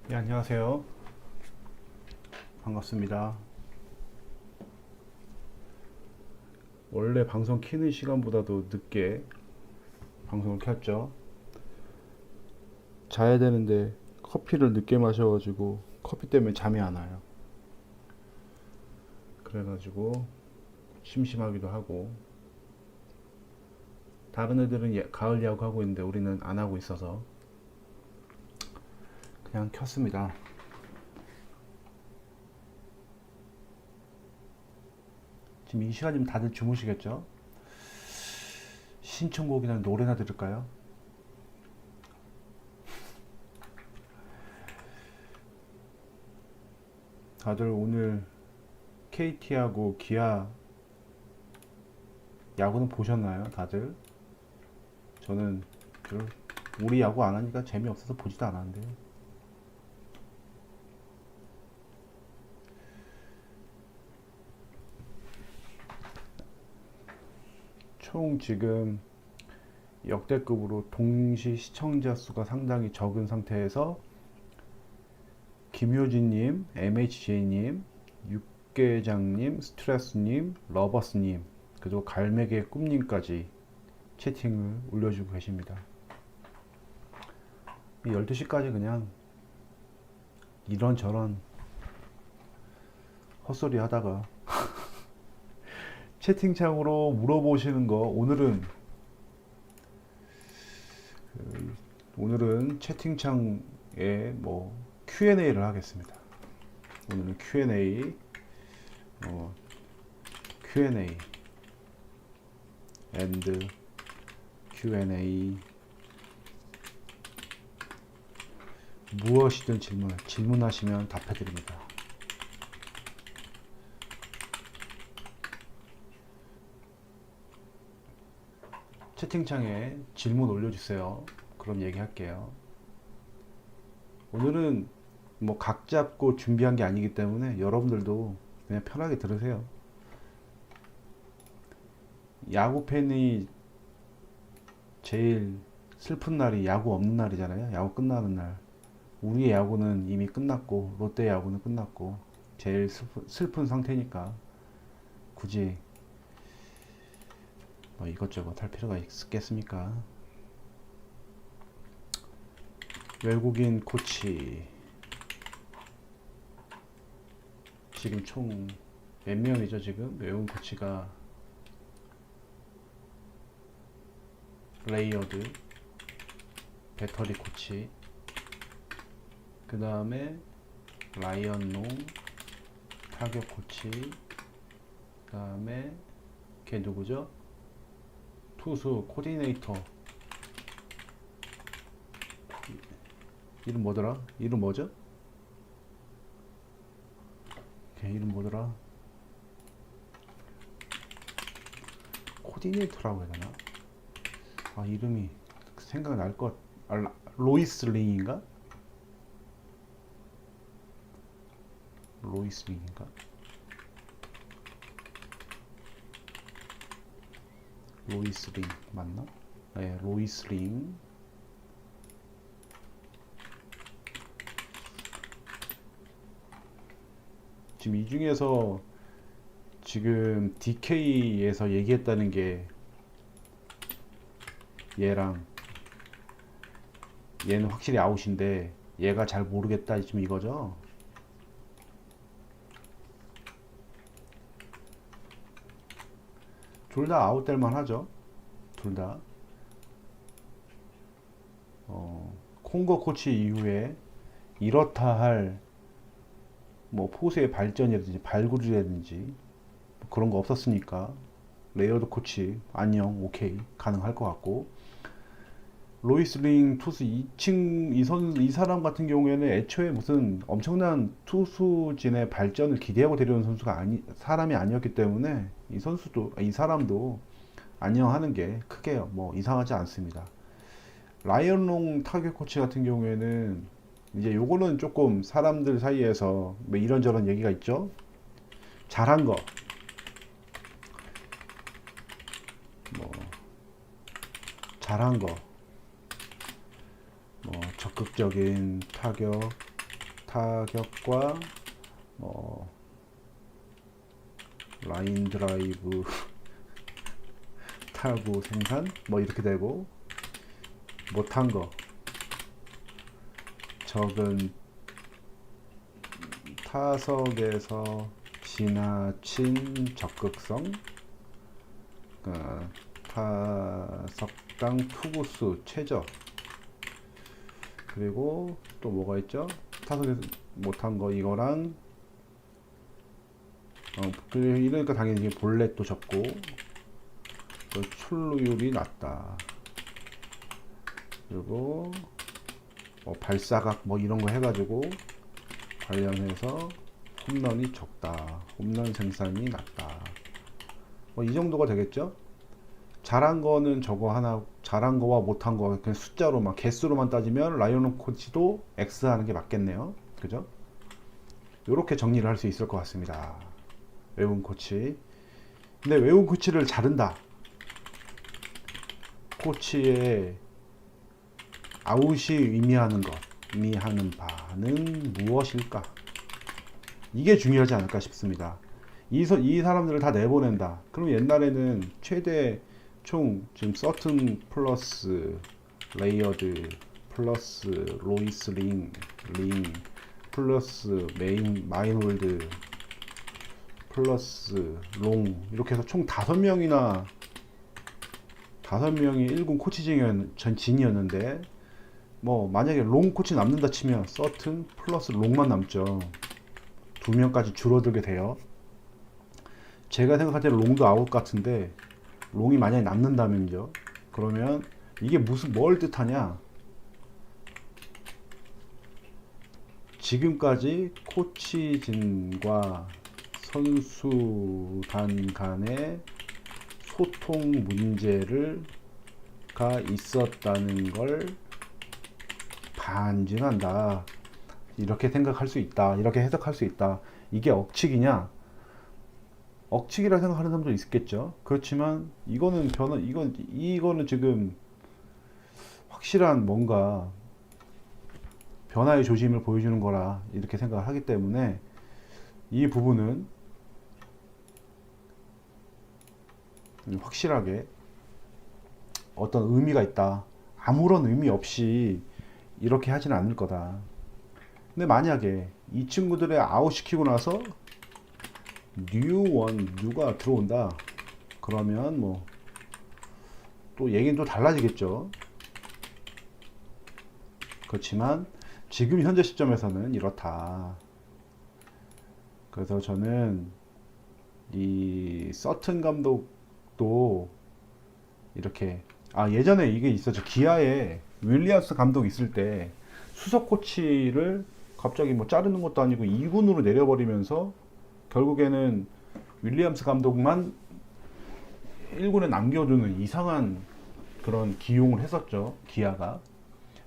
네, 안녕하세요. 반갑습니다. 원래 방송 키는 시간보다도 늦게 방송을 켰죠. 자야 되는데 커피를 늦게 마셔가지고 커피 때문에 잠이 안 와요. 그래가지고 심심하기도 하고 다른 애들은 가을 야구 하고 있는데 우리는 안 하고 있어서 그냥 켰습니다. 지금 이 시간이면 다들 주무시겠죠? 신청곡이나 노래나 들을까요? 다들 오늘 KT하고 기아 야구는 보셨나요? 다들? 저는 우리 야구 안 하니까 재미없어서 보지도 않았는데요. 총 지금 역대급으로 동시 시청자 수가 상당히 적은 상태에서 김효진님, MHJ님, 육개장님, 스트레스님, 러버스님, 그리고 갈매기의 꿈님까지 채팅을 올려주고 계십니다. 12시까지 그냥 이런저런 헛소리 하다가 채팅창으로 물어보시는 거 오늘은 채팅창에 뭐 Q&A를 하겠습니다. 오늘은 Q&A Q&A and Q&A 무엇이든 질문하시면 답해드립니다. 채팅창에 질문 올려주세요. 그럼 얘기할게요. 오늘은 뭐 각 잡고 준비한 게 아니기 때문에 여러분들도 그냥 편하게 들으세요. 야구 팬이 제일 슬픈 날이 야구 없는 날이잖아요. 야구 끝나는 날. 우리의 야구는 이미 끝났고 롯데 야구는 끝났고 제일 슬픈 상태니까 굳이 뭐 이것저것 할 필요가 있겠습니까? 외국인 코치 지금 총 몇 명이죠? 지금 외국인 코치가 레이어드 배터리 코치, 그 다음에 라이언농 타격 코치, 그 다음에 걔 누구죠? 투수 코디네이터 이름 뭐더라? 이름 뭐죠? 걔 이름 뭐더라? 코디네이터라고 해야 되나? 아, 이름이 생각날 것. 로이스 링인가? 로이스 링인가? 로이스 링 맞나? 네, 로이스 링. 지금 이 중에서 지금 DK에서 얘기했다는 게 얘랑 얘는 확실히 아웃인데 얘가 잘 모르겠다 지금 이거죠. 둘 다 아웃될 만하죠. 둘 다. 콩고 코치 이후에 이렇다 할 뭐 포수의 발전이라든지 발굴이라든지 뭐 그런 거 없었으니까 레이어드 코치 안녕 오케이 가능할 것 같고, 로이스 링 투수 2층 이 사람 같은 경우에는 애초에 무슨 엄청난 투수진의 발전을 기대하고 데려온 선수가 사람이 아니었기 때문에 이 사람도 안녕하는 게 크게 뭐 이상하지 않습니다. 라이언롱 타격 코치 같은 경우에는 이제 요거는 조금 사람들 사이에서 뭐 이런저런 얘기가 있죠. 잘한 거, 뭐 잘한 거, 뭐 적극적인 타격, 타격과 라인 드라이브 타구 생산 뭐 이렇게 되고, 못한 거 적은 타석에서 지나친 적극성, 타석당 투구수 최저, 그리고 또 뭐가 있죠? 타석에서 못한 거 이거랑 이러니까 당연히 볼넷도 적고, 또 출루율이 낮다, 그리고 발사각 뭐 이런 거 해가지고 관련해서 홈런이 적다, 홈런 생산이 낮다, 이 정도가 되겠죠. 잘한 거는 저거 하나, 잘한 거와 못한 거 그냥 숫자로만, 개수로만 따지면 라이언 코치도 X 하는 게 맞겠네요. 그죠? 이렇게 정리를 할 수 있을 것 같습니다. 외국 코치. 근데 외국 코치를 자른다, 코치의 아웃이 의미하는 바는 무엇일까? 이게 중요하지 않을까 싶습니다. 이 사람들을 다 내보낸다. 그럼 옛날에는 최대 총 지금 서튼 플러스 레이어드 플러스 로이스 링 플러스 마인홀드 플러스 롱, 이렇게 해서 총 5명이 1군 코치진이었는데, 만약에 롱 코치 남는다 치면 서튼 플러스 롱만 남죠. 2명까지 줄어들게 돼요. 제가 생각할 때는 롱도 아웃 같은데, 롱이 만약에 남는다면요, 그러면 이게 뭘 뜻하냐, 지금까지 코치진과 선수단 간의 소통 문제가 있었다는 걸 반증한다, 이렇게 생각할 수 있다, 이렇게 해석할 수 있다. 이게 억측이냐? 억측이라 생각하는 사람도 있겠죠. 그렇지만 이거는 이거는 지금 확실한 뭔가 변화의 조짐을 보여주는 거라 이렇게 생각을 하기 때문에, 이 부분은 확실하게 어떤 의미가 있다, 아무런 의미 없이 이렇게 하지는 않을 거다. 근데 만약에 이 친구들의 아웃 시키고 나서 뉴가 들어온다, 그러면 또 얘기는 또 달라지겠죠. 그렇지만 지금 현재 시점에서는 이렇다. 그래서 저는 이 서튼 감독도 이렇게, 예전에 이게 있었죠. 기아에 윌리엄스 감독 있을 때 수석 코치를 갑자기 자르는 것도 아니고 2군으로 내려버리면서 결국에는 윌리엄스 감독만 1군에 남겨두는 이상한 그런 기용을 했었죠. 기아가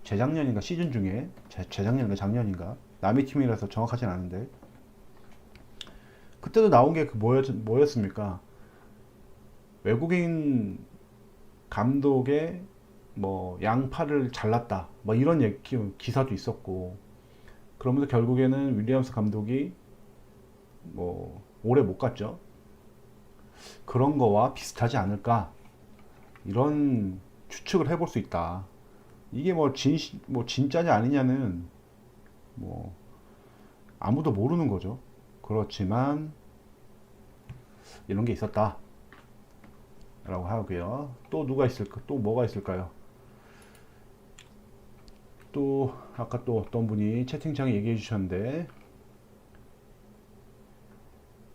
재작년인가 시즌 중에, 재작년인가 작년인가, 남의 팀이라서 정확하진 않은데, 그때도 나온 게 뭐였습니까? 외국인 감독의 양팔을 잘랐다, 이런 기사도 있었고, 그러면서 결국에는 윌리엄스 감독이 오래 못 갔죠. 그런 거와 비슷하지 않을까, 이런 추측을 해볼 수 있다. 이게 진짜냐 아니냐는 아무도 모르는 거죠. 그렇지만 이런 게 있었다 라고 하고요. 또 뭐가 있을까요? 또 아까 또 어떤 분이 채팅창에 얘기해 주셨는데,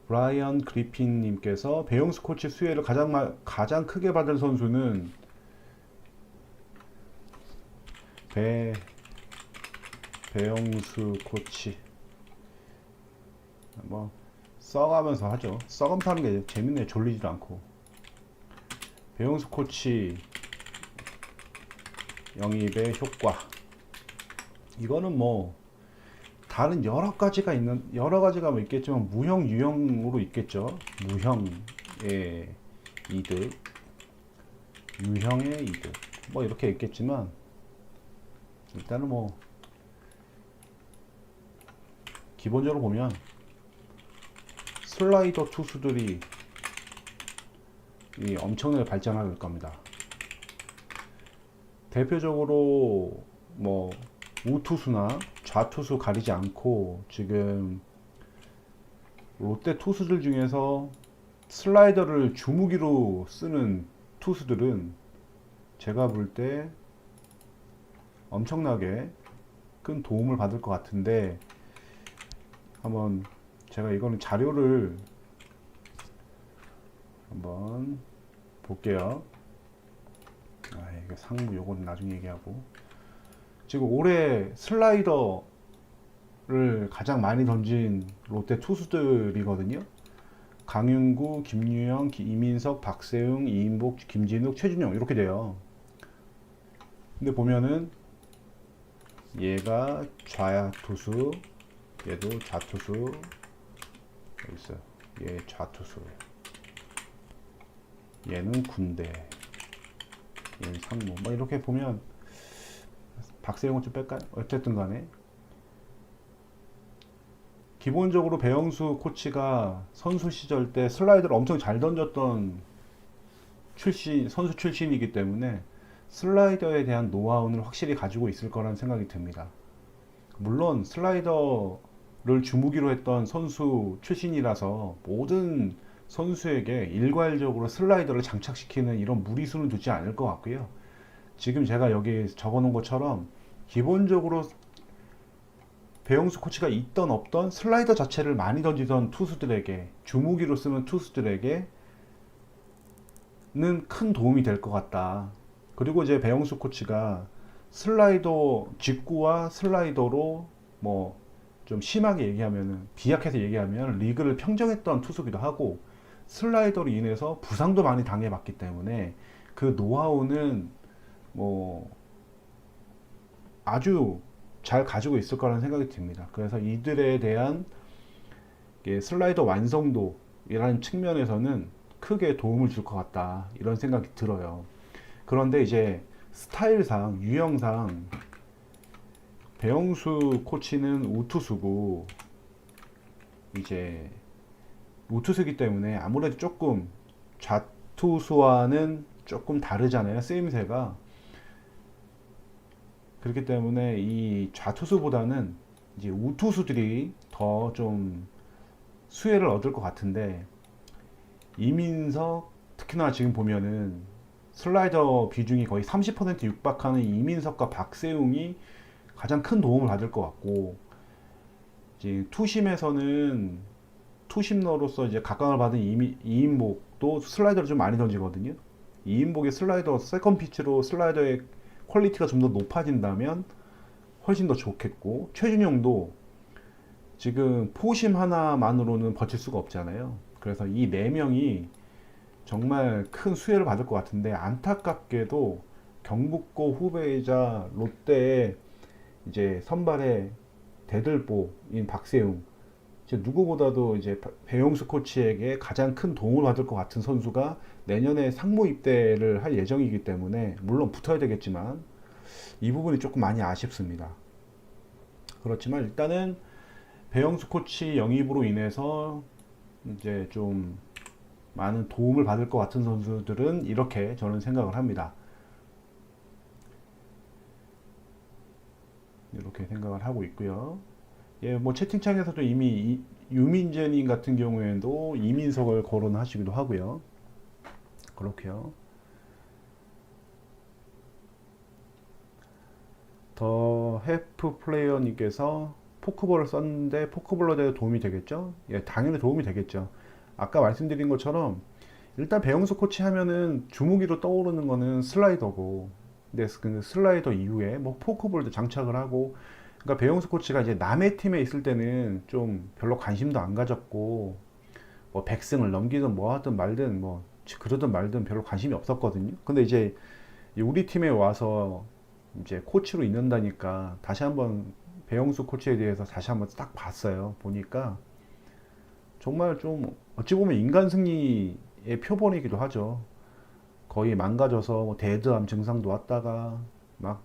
브라이언 그리핀 님께서 배용수 코치 수혜를 가장 크게 받은 선수는 배용수 코치, 써가면서 하죠. 써가면서 하는 게 재밌네, 졸리지도 않고. 배용수 코치 영입의 효과, 이거는 다른 여러 가지가 있겠지만 무형 유형으로 있겠죠. 무형의 이득, 유형의 이득, 이렇게 있겠지만, 일단은 기본적으로 보면 슬라이더 투수들이 엄청나게 발전할 겁니다. 대표적으로 뭐 우투수나 좌투수 가리지 않고 지금 롯데 투수들 중에서 슬라이더를 주무기로 쓰는 투수들은 제가 볼 때 엄청나게 큰 도움을 받을 것 같은데, 한번 제가 이거는 자료를 한번 볼게요. 이게 상무 요거는 나중에 얘기하고, 지금 올해 슬라이더를 가장 많이 던진 롯데 투수들이거든요. 강윤구, 김유영, 이민석, 박세웅, 이인복, 김진욱, 최준용 이렇게 돼요. 근데 보면은 얘가 좌투수, 얘도 좌투수, 여기 있어요. 얘 좌투수, 얘는 군대, 얘는 상무. 뭐 이렇게 보면 박세웅은 좀 뺄까요? 어쨌든 간에 기본적으로 배영수 코치가 선수 시절 때 슬라이더를 엄청 잘 던졌던 선수 출신이기 때문에 슬라이더에 대한 노하우는 확실히 가지고 있을 거라는 생각이 듭니다. 물론 슬라이더를 주무기로 했던 선수 출신이라서 모든 선수에게 일괄적으로 슬라이더를 장착시키는 이런 무리수는 두지 않을 것 같고요. 지금 제가 여기 적어 놓은 것처럼 기본적으로 배영수 코치가 있던 없던 슬라이더 자체를 많이 던지던 투수들에게, 주무기로 쓰는 투수들에게는 큰 도움이 될 것 같다. 그리고 이제 배영수 코치가 슬라이더, 직구와 슬라이더로 뭐 좀 심하게 얘기하면은, 비약해서 얘기하면 리그를 평정했던 투수기도 하고, 슬라이더로 인해서 부상도 많이 당해봤기 때문에 그 노하우는 뭐 아주 잘 가지고 있을 거라는 생각이 듭니다. 그래서 이들에 대한 슬라이더 완성도이라는 측면에서는 크게 도움을 줄 것 같다, 이런 생각이 들어요. 그런데 이제 스타일상, 유형상 배영수 코치는 우투수고, 이제 우투수기 때문에 아무래도 조금 좌투수와는 조금 다르잖아요, 쓰임새가. 그렇기 때문에 이 좌투수보다는 이제 우투수들이 더 좀 수혜를 얻을 것 같은데, 이민석, 특히나 지금 보면은 슬라이더 비중이 거의 30% 육박하는 이민석과 박세웅이 가장 큰 도움을 받을 것 같고, 이제 투심에서는 투심러로서 이제 각광을 받은 이인복도 슬라이더를 좀 많이 던지거든요. 이인복의 슬라이더, 세컨 피치로 슬라이더의 퀄리티가 좀 더 높아진다면 훨씬 더 좋겠고, 최준용도 지금 포심 하나만으로는 버틸 수가 없잖아요. 그래서 이 네 명이 정말 큰 수혜를 받을 것 같은데, 안타깝게도 경북고 후배이자 롯데의 이제 선발의 대들보인 박세웅, 이제 누구보다도 이제 배용수 코치에게 가장 큰 도움을 받을 것 같은 선수가 내년에 상무 입대를 할 예정이기 때문에, 물론 붙어야 되겠지만 이 부분이 조금 많이 아쉽습니다. 그렇지만 일단은 배영수 코치 영입으로 인해서 이제 좀 많은 도움을 받을 것 같은 선수들은 이렇게 저는 생각을 합니다. 이렇게 생각을 하고 있고요. 예, 뭐 채팅창에서도 이미 유민재님 같은 경우에도 이민석을 거론하시기도 하고요. 그렇게요. 더 해프 플레이어님께서 포크볼을 썼는데 포크볼로 대해 도움이 되겠죠? 예, 당연히 도움이 되겠죠. 아까 말씀드린 것처럼 일단 배영수 코치 하면은 주무기로 떠오르는 거는 슬라이더고, 근데 그 슬라이더 이후에 뭐 포크볼도 장착을 하고, 그러니까 배영수 코치가 이제 남의 팀에 있을 때는 좀 별로 관심도 안 가졌고, 뭐 백승을 넘기든 뭐 하든 말든 뭐 그러든 말든 별로 관심이 없었거든요. 근데 이제 우리 팀에 와서 이제 코치로 있는다니까 다시 한번 배영수 코치에 대해서 다시 한번 딱 봤어요. 보니까 정말 좀 어찌 보면 인간 승리의 표본이기도 하죠. 거의 망가져서 뭐 대드암 증상도 왔다가 막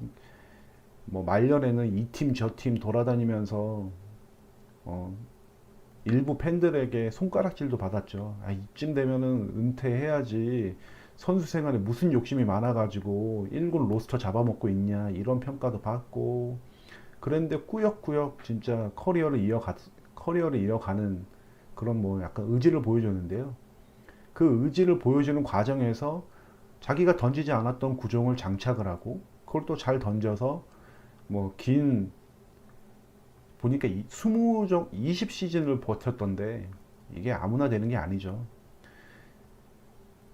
뭐 말년에는 이 팀 저 팀 돌아다니면서 어, 일부 팬들에게 손가락질도 받았죠. 아, 이쯤 되면은 은퇴해야지. 선수 생활에 무슨 욕심이 많아가지고 1군 로스터 잡아먹고 있냐 이런 평가도 받고. 그런데 꾸역꾸역 진짜 커리어를 이어가는 그런 뭐 약간 의지를 보여줬는데요. 그 의지를 보여주는 과정에서 자기가 던지지 않았던 구종을 장착을 하고 그걸 또 잘 던져서 뭐 긴 보니까 20시즌을 버텼던데 이게 아무나 되는 게 아니죠.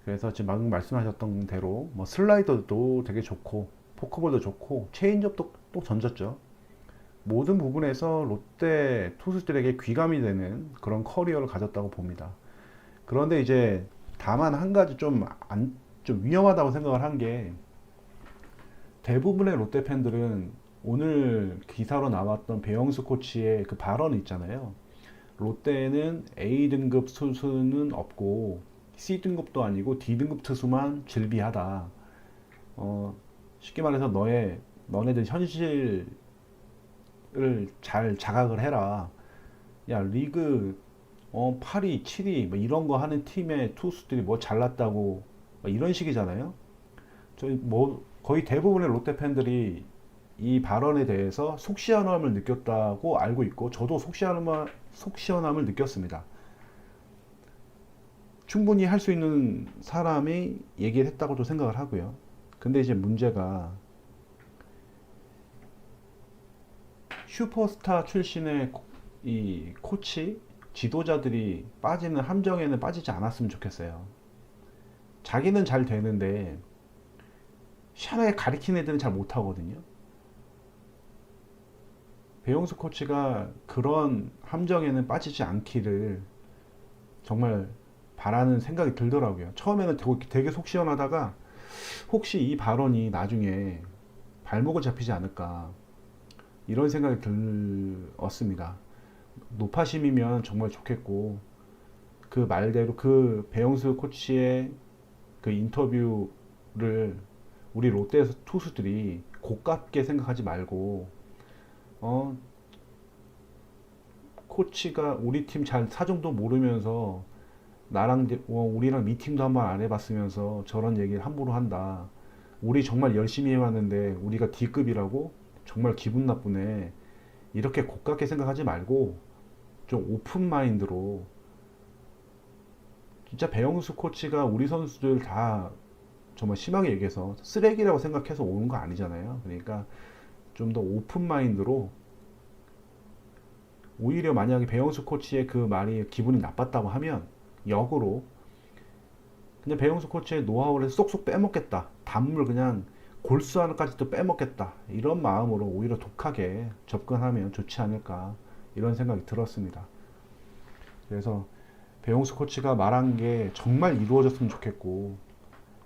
그래서 지금 방금 말씀하셨던 대로 뭐 슬라이더도 되게 좋고 포크볼도 좋고 체인지업도 또 던졌죠. 모든 부분에서 롯데 투수들에게 귀감이 되는 그런 커리어를 가졌다고 봅니다. 그런데 이제 다만 한 가지 좀 위험하다고 생각을 한 게 대부분의 롯데 팬들은 오늘 기사로 나왔던 배영수 코치의 그 발언 있잖아요. 롯데에는 A등급 투수는 없고 C등급도 아니고 D등급 투수만 즐비하다. 어, 쉽게 말해서 너네들 현실을 잘 자각을 해라. 야, 리그 8위, 7위 뭐 이런 거 하는 팀의 투수들이 뭐 잘났다고 뭐 이런 식이잖아요. 저희 뭐 거의 대부분의 롯데 팬들이 이 발언에 대해서 속 시원함을 느꼈다고 알고 있고 저도 속 시원함을 느꼈습니다. 충분히 할 수 있는 사람이 얘기를 했다고도 생각을 하고요. 근데 이제 문제가 슈퍼스타 출신의 이 코치, 지도자들이 빠지는 함정에는 빠지지 않았으면 좋겠어요. 자기는 잘 되는데 희한하게 가리키는 애들은 잘 못하거든요. 배용수 코치가 그런 함정에는 빠지지 않기를 정말 바라는 생각이 들더라고요. 처음에는 되게 속 시원하다가 혹시 이 발언이 나중에 발목을 잡히지 않을까 이런 생각이 들었습니다. 노파심이면 정말 좋겠고 그 말대로 그 배영수 코치의 그 인터뷰를 우리 롯데 투수들이 고깝게 생각하지 말고 어 코치가 우리 팀 잘 사정도 모르면서 우리랑 미팅도 한번 안 해봤으면서 저런 얘기를 함부로 한다. 우리 정말 열심히 해왔는데 우리가 D급이라고 정말 기분 나쁘네. 이렇게 고깝게 생각하지 말고 좀 오픈 마인드로 진짜 배영수 코치가 우리 선수들 다 정말 심하게 얘기해서 쓰레기라고 생각해서 오는 거 아니잖아요. 그러니까 좀 더 오픈 마인드로 오히려 만약에 배영수 코치의 그 말이 기분이 나빴다고 하면 역으로 그냥 배영수 코치의 노하우를 쏙쏙 빼먹겠다. 단물 그냥 골수 하나까지도 빼먹겠다. 이런 마음으로 오히려 독하게 접근하면 좋지 않을까 이런 생각이 들었습니다. 그래서 배용수 코치가 말한 게 정말 이루어졌으면 좋겠고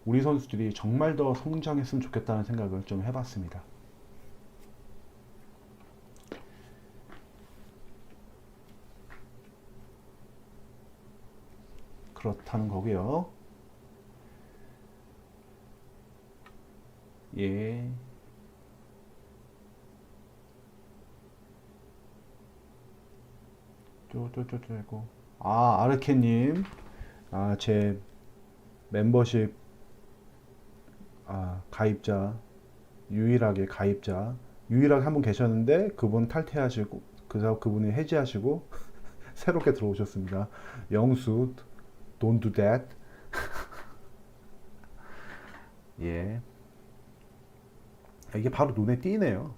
우리 선수들이 정말 더 성장했으면 좋겠다는 생각을 좀 해봤습니다. 그렇다는 거고요. 예. 쪼쪼쪼쪼고. 아, 아르케님. 아, 제 멤버십 가입자 유일하게 한 분 계셨는데 그분 탈퇴하시고 그분이 해지하시고 새롭게 들어오셨습니다. 영수 Don't do that. 예. 이게 바로 눈에 띄네요.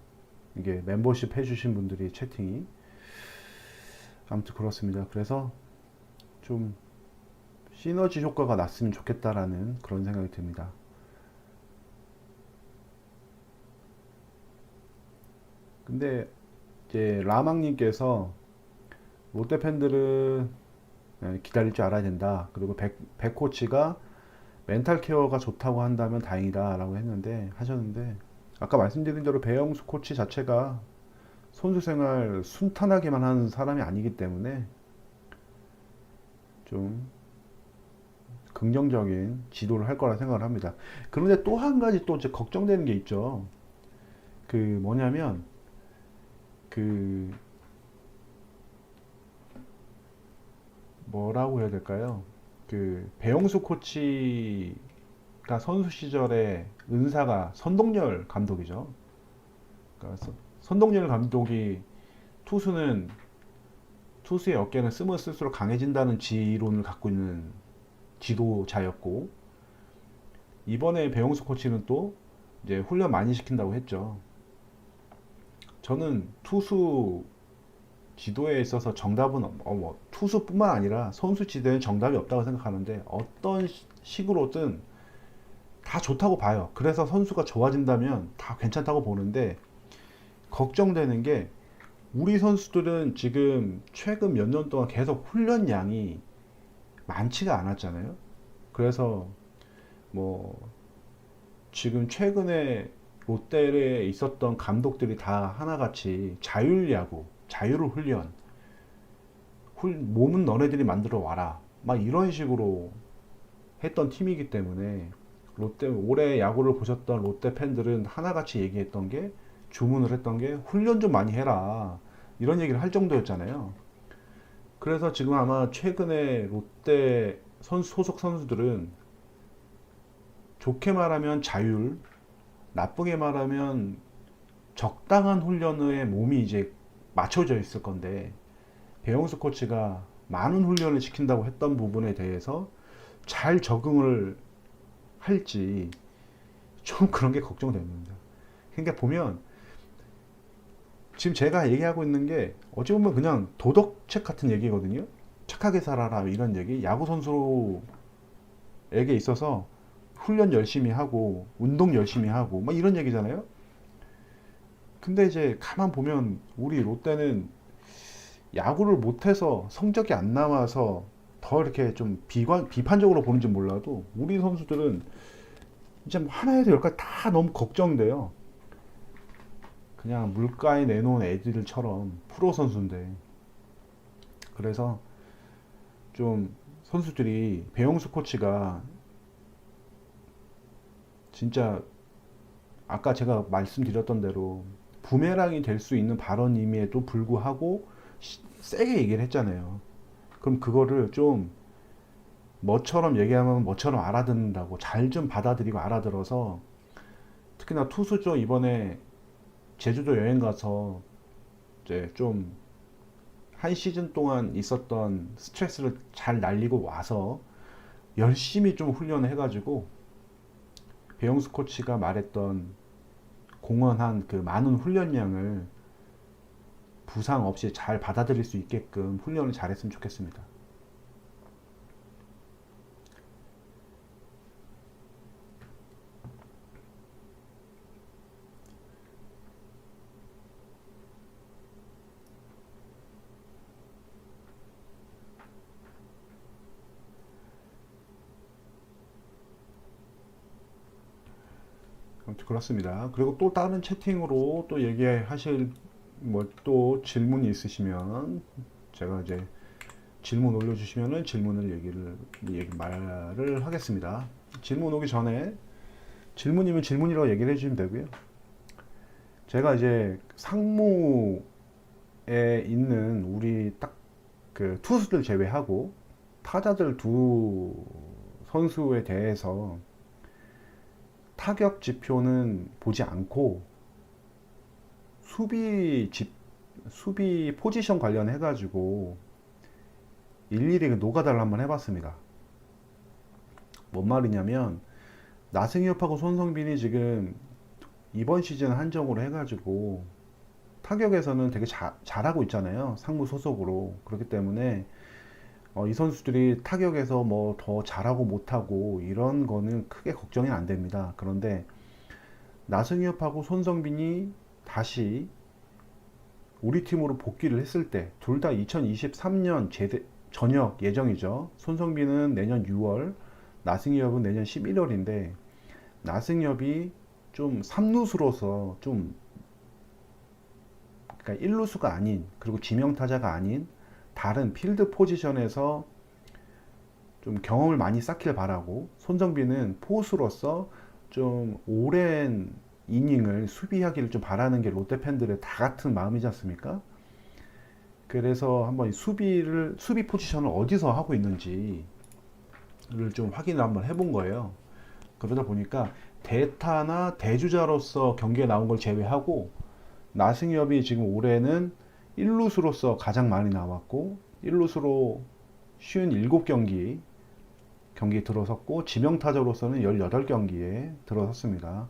이게 멤버십 해주신 분들이 채팅이 아무튼 그렇습니다. 그래서 좀 시너지 효과가 났으면 좋겠다라는 그런 생각이 듭니다. 근데 이제 라망님께서 롯데 팬들은 기다릴 줄 알아야 된다. 그리고 백 코치가 멘탈 케어가 좋다고 한다면 다행이다 라고 하셨는데 아까 말씀드린 대로 배영수 코치 자체가 선수 생활 순탄하게만 하는 사람이 아니기 때문에 좀 긍정적인 지도를 할 거라 생각을 합니다. 그런데 또 한 가지 또 이제 걱정되는 게 있죠. 그 뭐냐면 그 뭐라고 해야 될까요? 그 배용수 코치가 선수 시절에 은사가 선동열 감독이죠. 그러니까 선동열 감독이 투수는 투수의 어깨는 쓰면 쓸수록 강해진다는 지론을 갖고 있는 지도자였고, 이번에 배용수 코치는 또 이제 훈련 많이 시킨다고 했죠. 저는 투수 지도에 있어서 정답은 뭐 투수뿐만 아니라 선수 지도에는 정답이 없다고 생각하는데, 어떤 식으로든 다 좋다고 봐요. 그래서 선수가 좋아진다면 다 괜찮다고 보는데, 걱정되는 게 우리 선수들은 지금 최근 몇 년 동안 계속 훈련량이 많지가 않았잖아요. 그래서 뭐 지금 최근에 롯데에 있었던 감독들이 다 하나같이 자율야구, 자유를 훈련, 몸은 너네들이 만들어 와라, 막 이런 식으로 했던 팀이기 때문에, 롯데 올해 야구를 보셨던 롯데 팬들은 하나같이 얘기했던 게, 주문을 했던 게 훈련 좀 많이 해라, 이런 얘기를 할 정도였잖아요. 그래서 지금 아마 최근에 롯데 소속 선수들은 좋게 말하면 자율, 나쁘게 말하면 적당한 훈련에 몸이 이제 맞춰져 있을 건데, 배용수 코치가 많은 훈련을 시킨다고 했던 부분에 대해서 잘 적응을 할지 좀 그런 게 걱정됩니다. 그러니까 보면 지금 제가 얘기하고 있는 게 어찌 보면 그냥 도덕책 같은 얘기거든요. 착하게 살아라 이런 얘기. 야구 선수에게 있어서 훈련 열심히 하고 운동 열심히 하고 막 이런 얘기잖아요. 근데 이제 가만 보면 우리 롯데는 야구를 못해서 성적이 안 나와서 더 이렇게 좀 비판적으로 보는지 몰라도, 우리 선수들은 이제 뭐 하나에서 열까지 다 너무 걱정돼요. 그냥 물가에 내놓은 애들처럼 프로 선수인데. 그래서 좀 선수들이, 배용수 코치가 진짜 아까 제가 말씀드렸던 대로 부메랑이 될 수 있는 발언임에도 불구하고 세게 얘기를 했잖아요. 그럼 그거를 좀 뭐처럼 얘기하면 뭐처럼 알아듣는다고 잘 좀 받아들이고 알아들어서, 특히나 투수죠. 이번에 제주도 여행 가서 이제 좀 한 시즌 동안 있었던 스트레스를 잘 날리고 와서 열심히 좀 훈련을 해가지고, 배용수 코치가 말했던 공헌한 그 많은 훈련량을 부상 없이 잘 받아들일 수 있게끔 훈련을 잘했으면 좋겠습니다. 아무튼 그렇습니다. 그리고 또 다른 채팅으로 또 얘기하실 뭐 또 질문이 있으시면, 제가 이제 질문 올려주시면은 질문을 말을 하겠습니다. 질문 오기 전에 질문이면 질문이라고 얘기를 해주시면 되고요. 제가 이제 상무에 있는 우리 딱 그 투수들 제외하고 타자들 두 선수에 대해서 타격 지표는 보지 않고 수비 포지션 관련해 가지고 일일이 그 노가다를 한번 해봤습니다. 뭔 말이냐면, 나승엽하고 손성빈이 지금 이번 시즌 한정으로 해가지고 타격에서는 되게 잘하고 있잖아요. 상무 소속으로. 그렇기 때문에 이 선수들이 타격에서 뭐 더 잘하고 못하고 이런 거는 크게 걱정이 안 됩니다. 그런데 나승엽하고 손성빈이 다시 우리 팀으로 복귀를 했을 때, 둘 다 2023년 전역 예정이죠. 손성빈은 내년 6월, 나승엽은 내년 11월인데, 나승엽이 좀 3루수로서 좀, 그러니까 1루수가 아닌, 그리고 지명타자가 아닌 다른 필드 포지션에서 좀 경험을 많이 쌓길 바라고, 손정빈은 포수로서 좀 오랜 이닝을 수비하기를 좀 바라는 게 롯데 팬들의 다 같은 마음이지 않습니까? 그래서 한번 이 수비 포지션을 어디서 하고 있는지를 좀 확인을 한번 해본 거예요. 그러다 보니까 대타나 대주자로서 경기에 나온 걸 제외하고 나승엽이 지금 올해는 1루수로서 가장 많이 나왔고 1루수로 57경기 들어섰고 지명타자로서는 18경기에 들어섰습니다.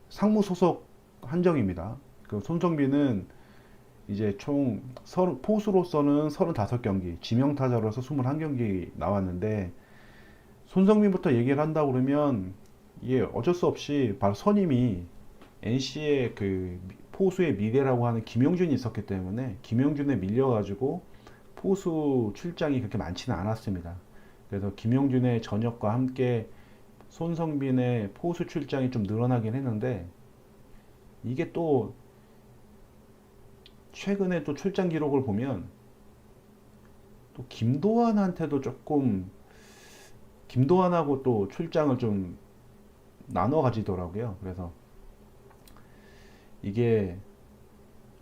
상무 소속 한정입니다. 그 손정빈은 이제 총 포수로서는 35경기, 지명타자로서 21경기 나왔는데 손정빈부터 얘기를 한다 그러면 이게 어쩔 수 없이 바로 선임이 NC의 그 포수의 미래라고 하는 김영준이 있었기 때문에 김영준에 밀려가지고 포수 출장이 그렇게 많지는 않았습니다. 그래서 김영준의 전역과 함께 손성빈의 포수 출장이 좀 늘어나긴 했는데 이게 또 최근에 또 출장 기록을 보면 또 김도환한테도 조금 김도환하고 또 출장을 좀 나눠 가지더라고요. 그래서 이게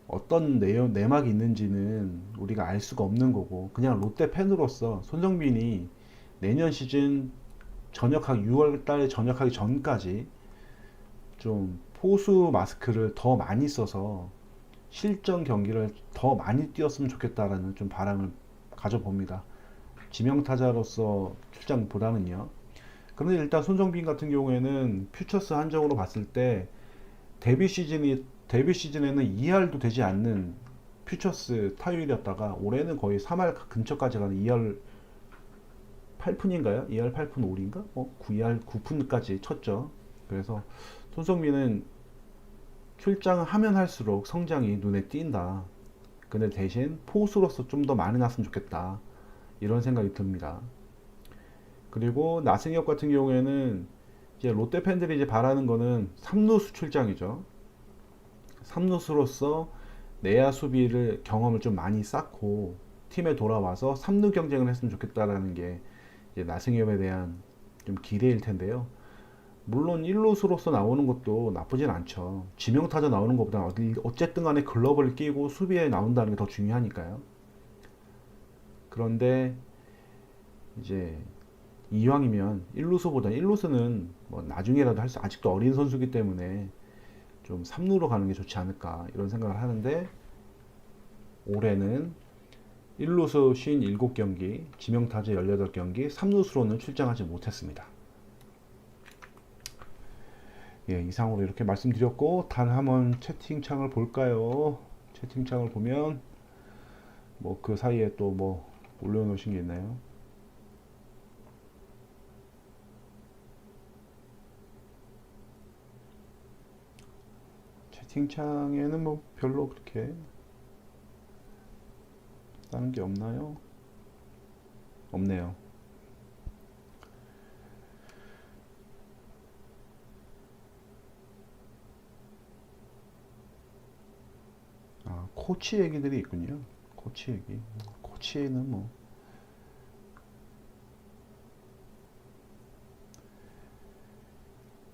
어떤 내막이 있는지는 우리가 알 수가 없는 거고 그냥 롯데 팬으로서 손정빈이 내년 시즌 전역하기 6월 달에 전역하기 전까지 좀 포수 마스크를 더 많이 써서 실전 경기를 더 많이 뛰었으면 좋겠다라는 좀 바람을 가져봅니다. 지명타자로서 출장보다는요. 그런데 일단 손정빈 같은 경우에는 퓨처스 한정으로 봤을 때 데뷔 시즌에는 2할도 되지 않는 퓨처스 타율이었다가 올해는 거의 3할 근처까지 가는 2할 8푼인가요? 2할 8푼 5인가? 9할 9푼까지 쳤죠. 그래서 손성민은 출장하면 할수록 성장이 눈에 띈다. 근데 대신 포수로서 좀 더 많이 났으면 좋겠다. 이런 생각이 듭니다. 그리고 나승엽 같은 경우에는 이제 롯데 팬들이 이제 바라는 거는 3루수 출장이죠. 3루수로서 내야 수비를 경험을 좀 많이 쌓고 팀에 돌아와서 3루 경쟁을 했으면 좋겠다라는 게 이제 나승엽에 대한 좀 기대일 텐데요. 물론 1루수로서 나오는 것도 나쁘진 않죠. 지명타자 나오는 것보다 어쨌든 간에 글러브를 끼고 수비에 나온다는 게 더 중요하니까요. 그런데 이제 이왕이면 1루수는 뭐 나중에라도 할 수, 아직도 어린 선수기 때문에 좀 3루로 가는 게 좋지 않을까 이런 생각을 하는데 올해는 1루수 57경기, 지명타자 18경기, 3루수로는 출장하지 못했습니다. 예, 이상으로 이렇게 말씀드렸고 단 한번 채팅창을 볼까요? 채팅창을 보면 뭐 그 사이에 또 뭐 올려놓으신 게 있나요? 채팅창에는 뭐 별로 그렇게 다른 게 없나요? 없네요. 아, 코치 얘기들이 있군요. 코치 얘기. 코치는 뭐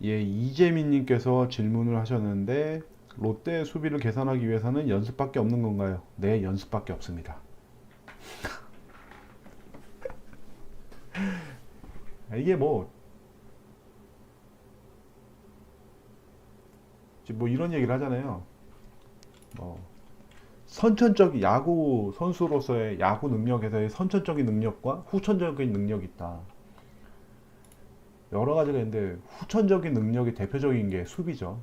예, 이재민님께서 질문을 하셨는데 롯데 수비를 개선하기 위해서는 연습밖에 없는 건가요? 네, 연습밖에 없습니다. 이게 뭐 이런 얘기를 하잖아요. 뭐 선천적 야구 선수로서의 야구 능력에서의 선천적인 능력과 후천적인 능력이 있다. 여러 가지가 있는데 후천적인 능력이 대표적인 게 수비죠.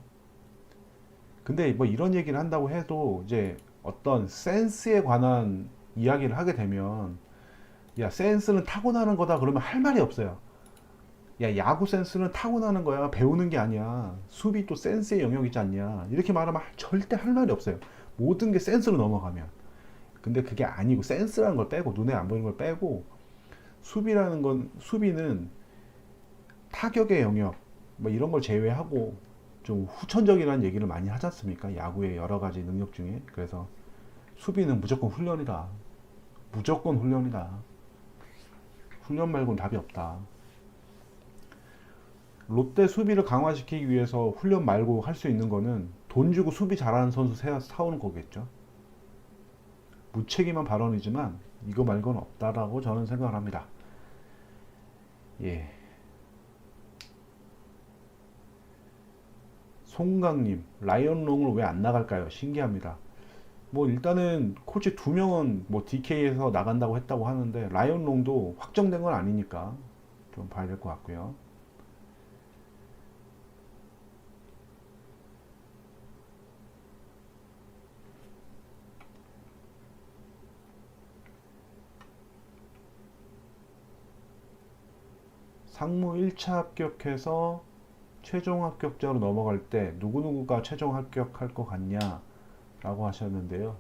근데 뭐 이런 얘기를 한다고 해도 이제 어떤 센스에 관한 이야기를 하게 되면 야, 센스는 타고나는 거다 그러면 할 말이 없어요. 야, 야구 센스는 타고나는 거야. 배우는 게 아니야. 수비 또 센스의 영역이지 않냐. 이렇게 말하면 절대 할 말이 없어요. 모든 게 센스로 넘어가면. 근데 그게 아니고 센스라는 걸 빼고 눈에 안 보이는 걸 빼고 수비는 타격의 영역 뭐 이런 걸 제외하고 좀 후천적이라는 얘기를 많이 하지 않습니까? 야구의 여러 가지 능력 중에. 그래서 수비는 무조건 훈련이다. 무조건 훈련이다. 훈련 말고는 답이 없다. 롯데 수비를 강화시키기 위해서 훈련 말고 할 수 있는 거는 돈 주고 수비 잘하는 선수 사오는 거겠죠. 무책임한 발언이지만 이거 말고는 없다라고 저는 생각을 합니다. 예. 송강님, 라이언롱을 왜 안 나갈까요? 신기합니다. 뭐 일단은 코치 2명은 뭐 DK에서 나간다고 했다고 하는데 라이언롱도 확정된 건 아니니까 좀 봐야 될 것 같고요. 상무 1차 합격해서 최종 합격자로 넘어갈 때 누구누구가 최종 합격할 것 같냐 라고 하셨는데요.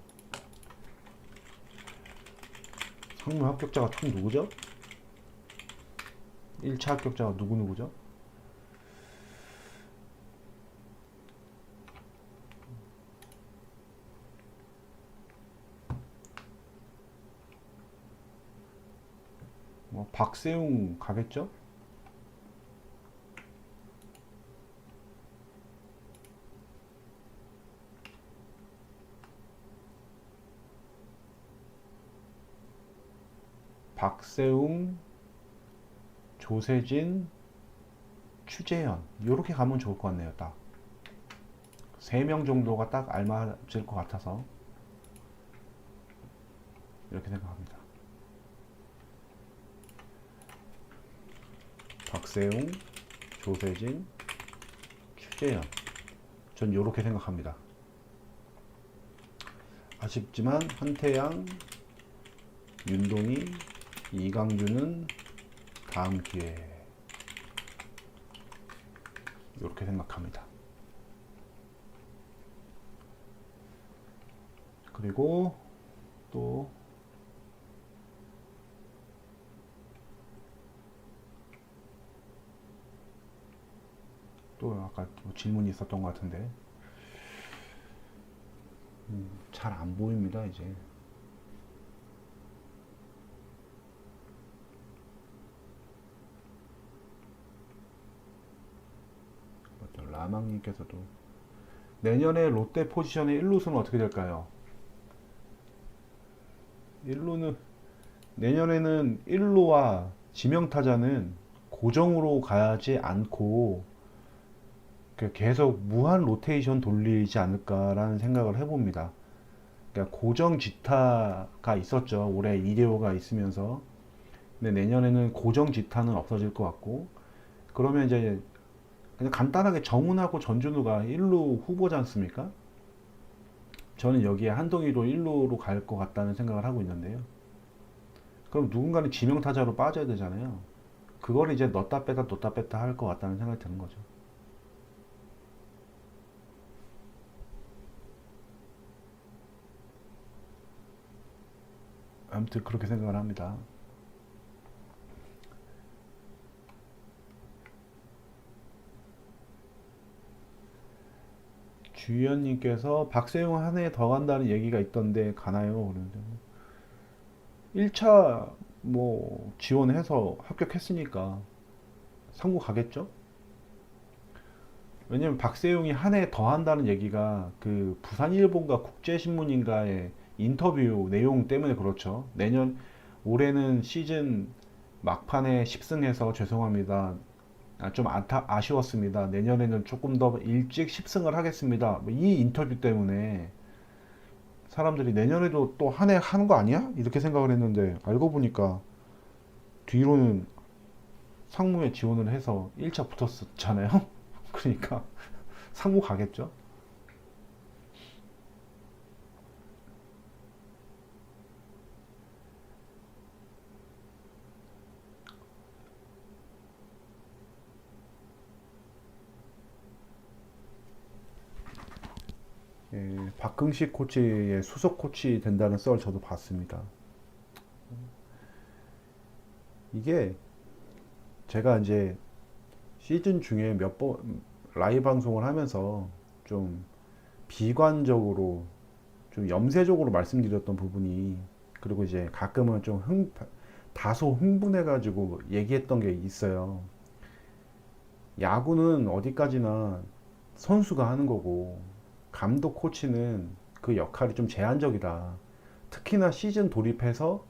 상무 합격자가 총 누구죠? 1차 합격자가 누구누구죠? 뭐 박세웅 가겠죠? 박세웅, 조세진, 추재현 이렇게 가면 좋을 것 같네요. 딱 3명 정도가 딱 알맞을 것 같아서 이렇게 생각합니다. 박세웅, 조세진, 추재현 전 이렇게 생각합니다. 아쉽지만 한태양, 윤동희, 이강준은 다음 기회에 이렇게 생각합니다. 그리고 또 아까 질문이 있었던 것 같은데 잘 안 보입니다. 이제 라망님께서도 내년에 롯데 포지션의 1루수는 어떻게 될까요? 1루는 내년에는 1루와 지명타자는 고정으로 가지 않고 계속 무한 로테이션 돌리지 않을까라는 생각을 해봅니다. 그러니까 고정 지타가 있었죠. 올해 이대호가 있으면서. 근데 내년에는 고정 지타는 없어질 것 같고, 그러면 이제 그냥 간단하게 정훈하고 전준우가 1루 후보지 않습니까? 저는 여기에 한동희도 1루로 갈 것 같다는 생각을 하고 있는데요. 그럼 누군가는 지명타자로 빠져야 되잖아요. 그걸 이제 넣었다 뺐다 할 것 같다는 생각이 드는 거죠. 아무튼 그렇게 생각을 합니다. 주위원님께서 박세웅 한 해 더 간다는 얘기가 있던데 가나요? 그런데 1차 뭐 지원해서 합격했으니까 상무 가겠죠? 왜냐면 박세웅이 한 해 더 한다는 얘기가 그 부산일보인가 국제신문인가의 인터뷰 내용 때문에 그렇죠. 올해는 시즌 막판에 10승해서 죄송합니다. 좀 아쉬웠습니다. 내년에는 조금 더 일찍 10승을 하겠습니다. 뭐이 인터뷰 때문에 사람들이 내년에도 또 한 해 하는 거 아니야? 이렇게 생각을 했는데 알고 보니까 뒤로는 상무에 지원을 해서 1차 붙었었잖아요. 그러니까 상무 가겠죠. 예, 박흥식 코치의 수석 코치 된다는 썰 저도 봤습니다. 이게 제가 이제 시즌 중에 몇 번 라이브 방송을 하면서 좀 비관적으로 좀 염세적으로 말씀드렸던 부분이, 그리고 이제 가끔은 좀 다소 흥분해가지고 얘기했던 게 있어요. 야구는 어디까지나 선수가 하는 거고 감독 코치는 그 역할이 좀 제한적이다. 특히나 시즌 돌입해서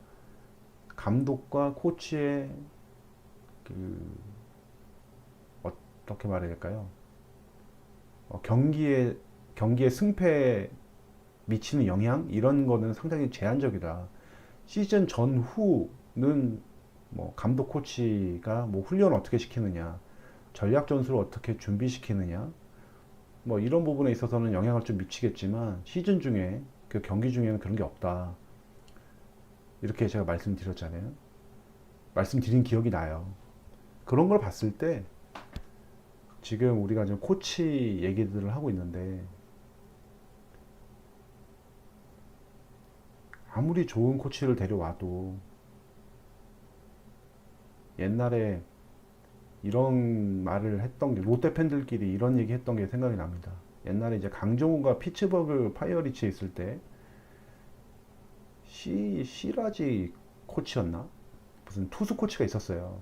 감독과 코치의 그 어떻게 말해야 될까요? 경기의 승패에 미치는 영향 이런 거는 상당히 제한적이다. 시즌 전후는 뭐 감독 코치가 뭐 훈련 어떻게 시키느냐, 전략 전술을 어떻게 준비시키느냐, 뭐 이런 부분에 있어서는 영향을 좀 미치겠지만 시즌 중에 그 경기 중에는 그런 게 없다. 이렇게 제가 말씀드렸잖아요. 말씀드린 기억이 나요. 그런 걸 봤을 때 지금 우리가 지금 코치 얘기들을 하고 있는데 아무리 좋은 코치를 데려와도 옛날에 이런 말을 했던 게 롯데 팬들끼리 이런 얘기 했던 게 생각이 납니다. 옛날에 이제 강정호가 피츠버그 파이어리츠에 있을 때 시라지 코치였나? 무슨 투수 코치가 있었어요.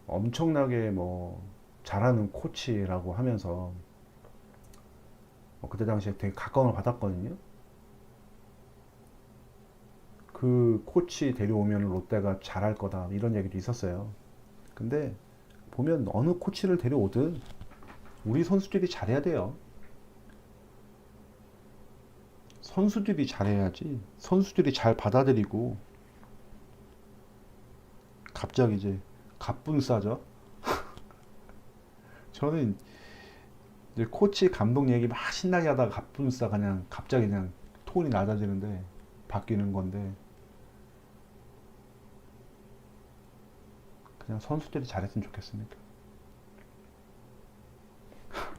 엄청나게 뭐 잘하는 코치라고 하면서 그때 당시에 되게 각광을 받았거든요. 그 코치 데려오면 롯데가 잘할 거다 이런 얘기도 있었어요. 근데 보면 어느 코치를 데려오든 우리 선수들이 잘해야 돼요. 선수들이 잘해야지. 선수들이 잘 받아들이고 갑자기 이제 갑분싸죠. 저는 이제 코치 감독 얘기 막 신나게 하다가 갑분싸 그냥 갑자기 그냥 톤이 낮아지는데 바뀌는 건데 그냥 선수들이 잘했으면 좋겠습니다.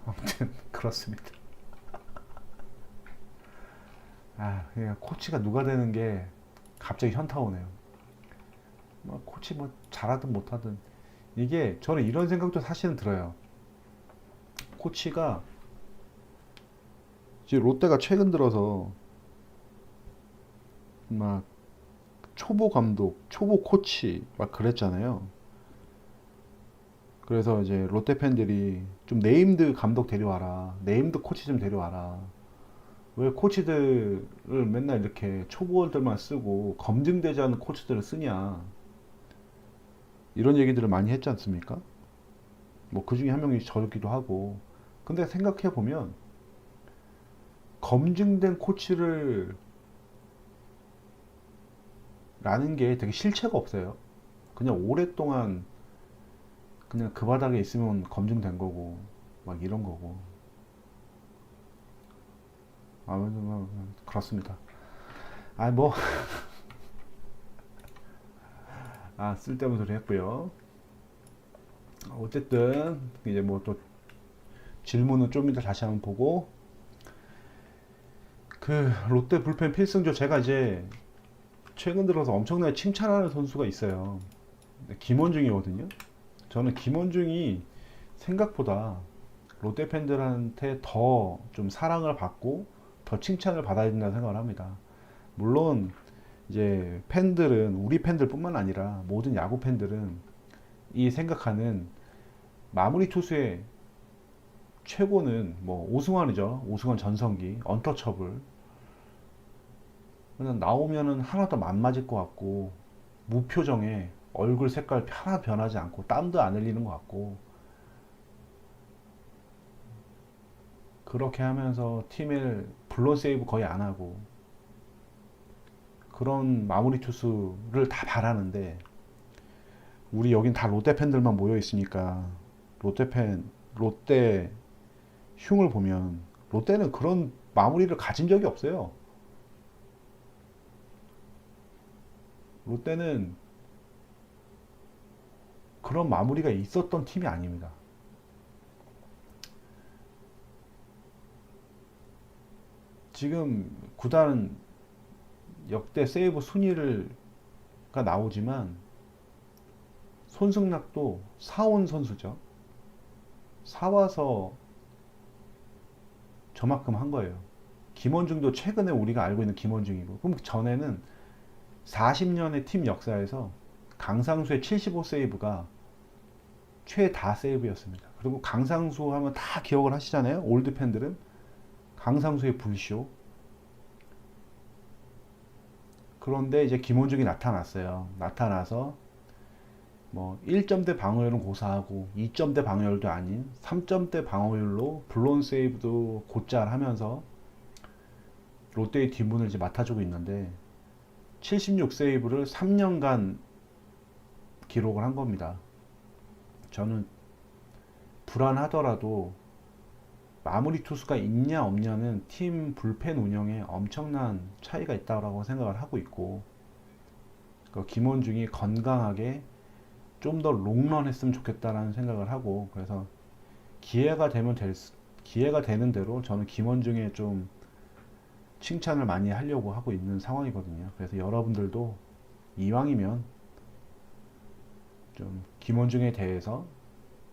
아무튼 그렇습니다. 그냥 코치가 누가 되는 게 갑자기 현타 오네요. 뭐 코치 뭐 잘하든 못하든 이게 저는 이런 생각도 사실은 들어요. 코치가 이제 롯데가 최근 들어서 막 초보 감독, 초보 코치 막 그랬잖아요. 그래서 이제 롯데 팬들이 좀 네임드 감독 데려와라, 네임드 코치 좀 데려와라. 왜 코치들을 맨날 이렇게 초보들만 쓰고 검증되지 않은 코치들을 쓰냐. 이런 얘기들을 많이 했지 않습니까? 뭐 그 중에 한 명이 저였기도 하고. 근데 생각해 보면 검증된 코치를 라는 게 되게 실체가 없어요. 그냥 오랫동안 그냥 그 바닥에 있으면 검증된 거고 막 이런 거고. 아무튼 뭐 그렇습니다. 뭐 쓸데없는 소리 했고요. 어쨌든 이제 뭐 또 질문은 좀 이따 다시 한번 보고 그 롯데 불펜 필승조 제가 이제 최근 들어서 엄청나게 칭찬하는 선수가 있어요. 김원중이거든요. 저는 김원중이 생각보다 롯데 팬들한테 더 좀 사랑을 받고 더 칭찬을 받아야 된다는 생각을 합니다. 물론 이제 팬들은 우리 팬들뿐만 아니라 모든 야구 팬들은 이 생각하는 마무리 투수의 최고는 뭐 오승환이죠. 오승환 전성기 언터처블. 그냥 나오면은 하나도 안 맞을 것 같고 무표정에 얼굴 색깔 하나 변하지 않고 땀도 안 흘리는 것 같고 그렇게 하면서 팀을 블론 세이브 거의 안 하고 그런 마무리 투수를 다 바라는데 우리 여긴 다 롯데 팬들만 모여 있으니까 롯데 흉을 보면 롯데는 그런 마무리를 가진 적이 없어요. 롯데는 그런 마무리가 있었던 팀이 아닙니다. 지금 구단 역대 세이브 순위가 나오지만 손승락도 사원 선수죠. 사와서 저만큼 한 거예요. 김원중도 최근에 우리가 알고 있는 김원중이고 그럼 전에는 40년의 팀 역사에서 강상수의 75세이브가 최다 세이브였습니다. 그리고 강상수 하면 다 기억을 하시잖아요. 올드 팬들은 강상수의 불쇼 그런데 이제 김원중이 나타났어요. 나타나서 뭐 1점대 방어율은 고사하고 2점대 방어율도 아닌 3점대 방어율로 블론 세이브도 곧잘 하면서 롯데의 뒷문을 이제 맡아주고 있는데 76 세이브를 3년간 기록을 한 겁니다. 저는 불안하더라도 마무리 투수가 있냐 없냐는 팀 불펜 운영에 엄청난 차이가 있다고 생각을 하고 있고, 김원중이 건강하게 좀 더 롱런 했으면 좋겠다라는 생각을 하고, 그래서 기회가 되는 대로 저는 김원중에 좀 칭찬을 많이 하려고 하고 있는 상황이거든요. 그래서 여러분들도 이왕이면 좀 김원중에 대해서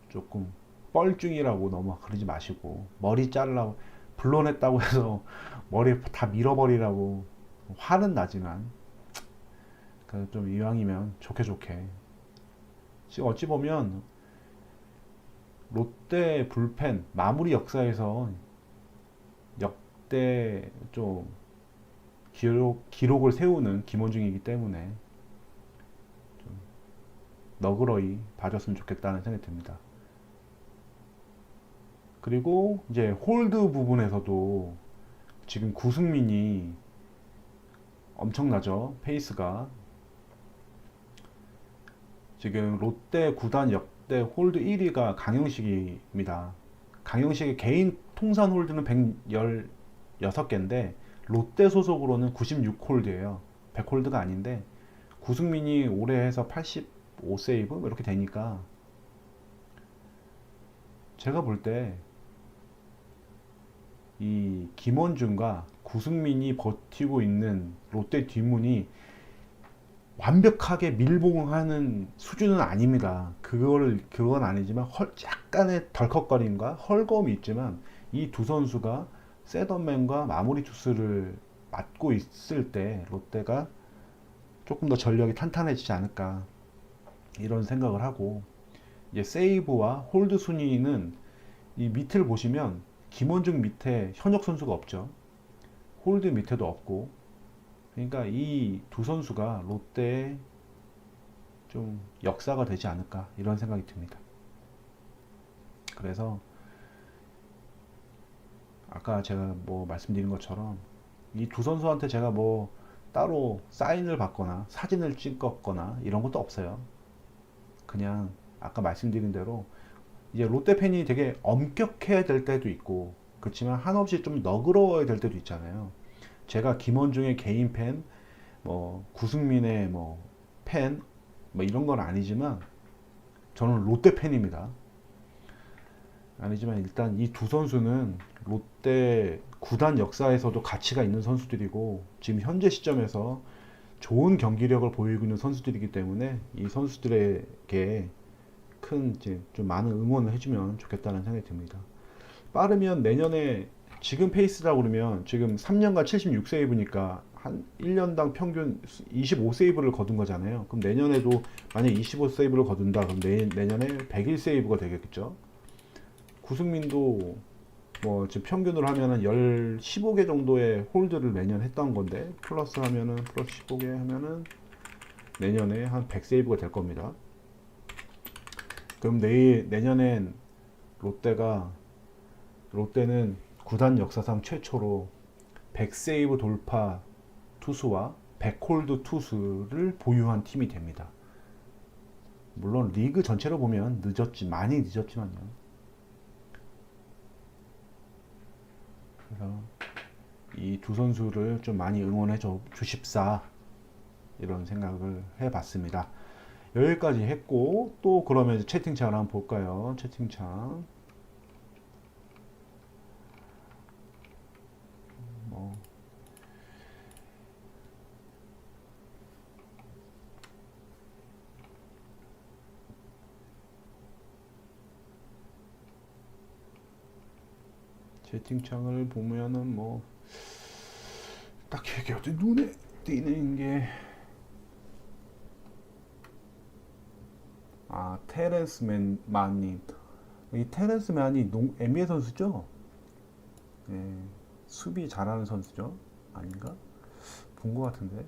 조금 뻘중이라고 너무 그러지 마시고, 머리 자르라고 불러냈다고 해서 머리 다 밀어버리라고 화는 나지만, 그래서 좀 이왕이면 좋게 지금 어찌 보면 롯데 불펜 마무리 역사에서 역대 좀 기록을 세우는 김원중이기 때문에 좀 너그러이 봐줬으면 좋겠다는 생각이 듭니다. 그리고 이제 홀드 부분에서도 지금 구승민이 엄청나죠. 페이스가 지금 롯데 구단 역대 홀드 1위가 강영식입니다. 강영식의 개인 통산 홀드는 116개인데 롯데 소속으로는 96홀드예요. 100홀드가 아닌데 구승민이 올해 해서 85세이브 이렇게 되니까, 제가 볼 때 이 김원중과 구승민이 버티고 있는 롯데 뒷문이 완벽하게 밀봉하는 수준은 아닙니다. 그건 아니지만 약간의 덜컥거림과 헐거움이 있지만, 이 두 선수가 셋업맨과 마무리 투수를 맡고 있을 때 롯데가 조금 더 전력이 탄탄해지지 않을까 이런 생각을 하고, 이제 세이브와 홀드 순위는 이 밑을 보시면 김원중 밑에 현역 선수가 없죠. 홀드 밑에도 없고, 그러니까 이 두 선수가 롯데의 좀 역사가 되지 않을까 이런 생각이 듭니다. 그래서 아까 제가 뭐 말씀드린 것처럼 이 두 선수한테 제가 뭐 따로 사인을 받거나 사진을 찍었거나 이런 것도 없어요. 그냥 아까 말씀드린 대로 이제 롯데 팬이 되게 엄격해야 될 때도 있고, 그렇지만 한없이 좀 너그러워야 될 때도 있잖아요. 제가 김원중의 개인 팬, 뭐 구승민의 뭐 팬, 뭐 이런 건 아니지만 저는 롯데 팬입니다. 아니지만 일단 이 두 선수는 롯데 구단 역사에서도 가치가 있는 선수들이고, 지금 현재 시점에서 좋은 경기력을 보이고 있는 선수들이기 때문에 이 선수들에게 이제 좀 많은 응원을 해주면 좋겠다는 생각이 듭니다. 빠르면 내년에 지금 페이스라고 그러면 지금 3년간 76세이브니까 한 1년당 평균 25세이브를 거둔 거잖아요. 그럼 내년에도 만약 25세이브를 거둔다 그럼 내년에 101세이브가 되겠죠. 구승민도 뭐 지금 평균으로 하면은 15개 정도의 홀드를 매년 했던 건데, 플러스 15개 하면은 내년에 한 100세이브가 될 겁니다. 그럼 내년엔 롯데는 구단 역사상 최초로 100세이브 돌파 투수와 100홀드 투수를 보유한 팀이 됩니다. 물론 리그 전체로 보면 많이 늦었지만요. 그래서 이 두 선수를 좀 많이 응원해 주십사 이런 생각을 해봤습니다. 여기까지 했고, 또 그러면 채팅창을 한번 볼까요? 채팅창 뭐 채팅창을 보면은 뭐 딱히 이게 어디 눈에 띄는 게, 테렌스 만님. 이 테렌스 만이 NBA 선수죠? 네, 수비 잘하는 선수죠? 아닌가? 본 것 같은데.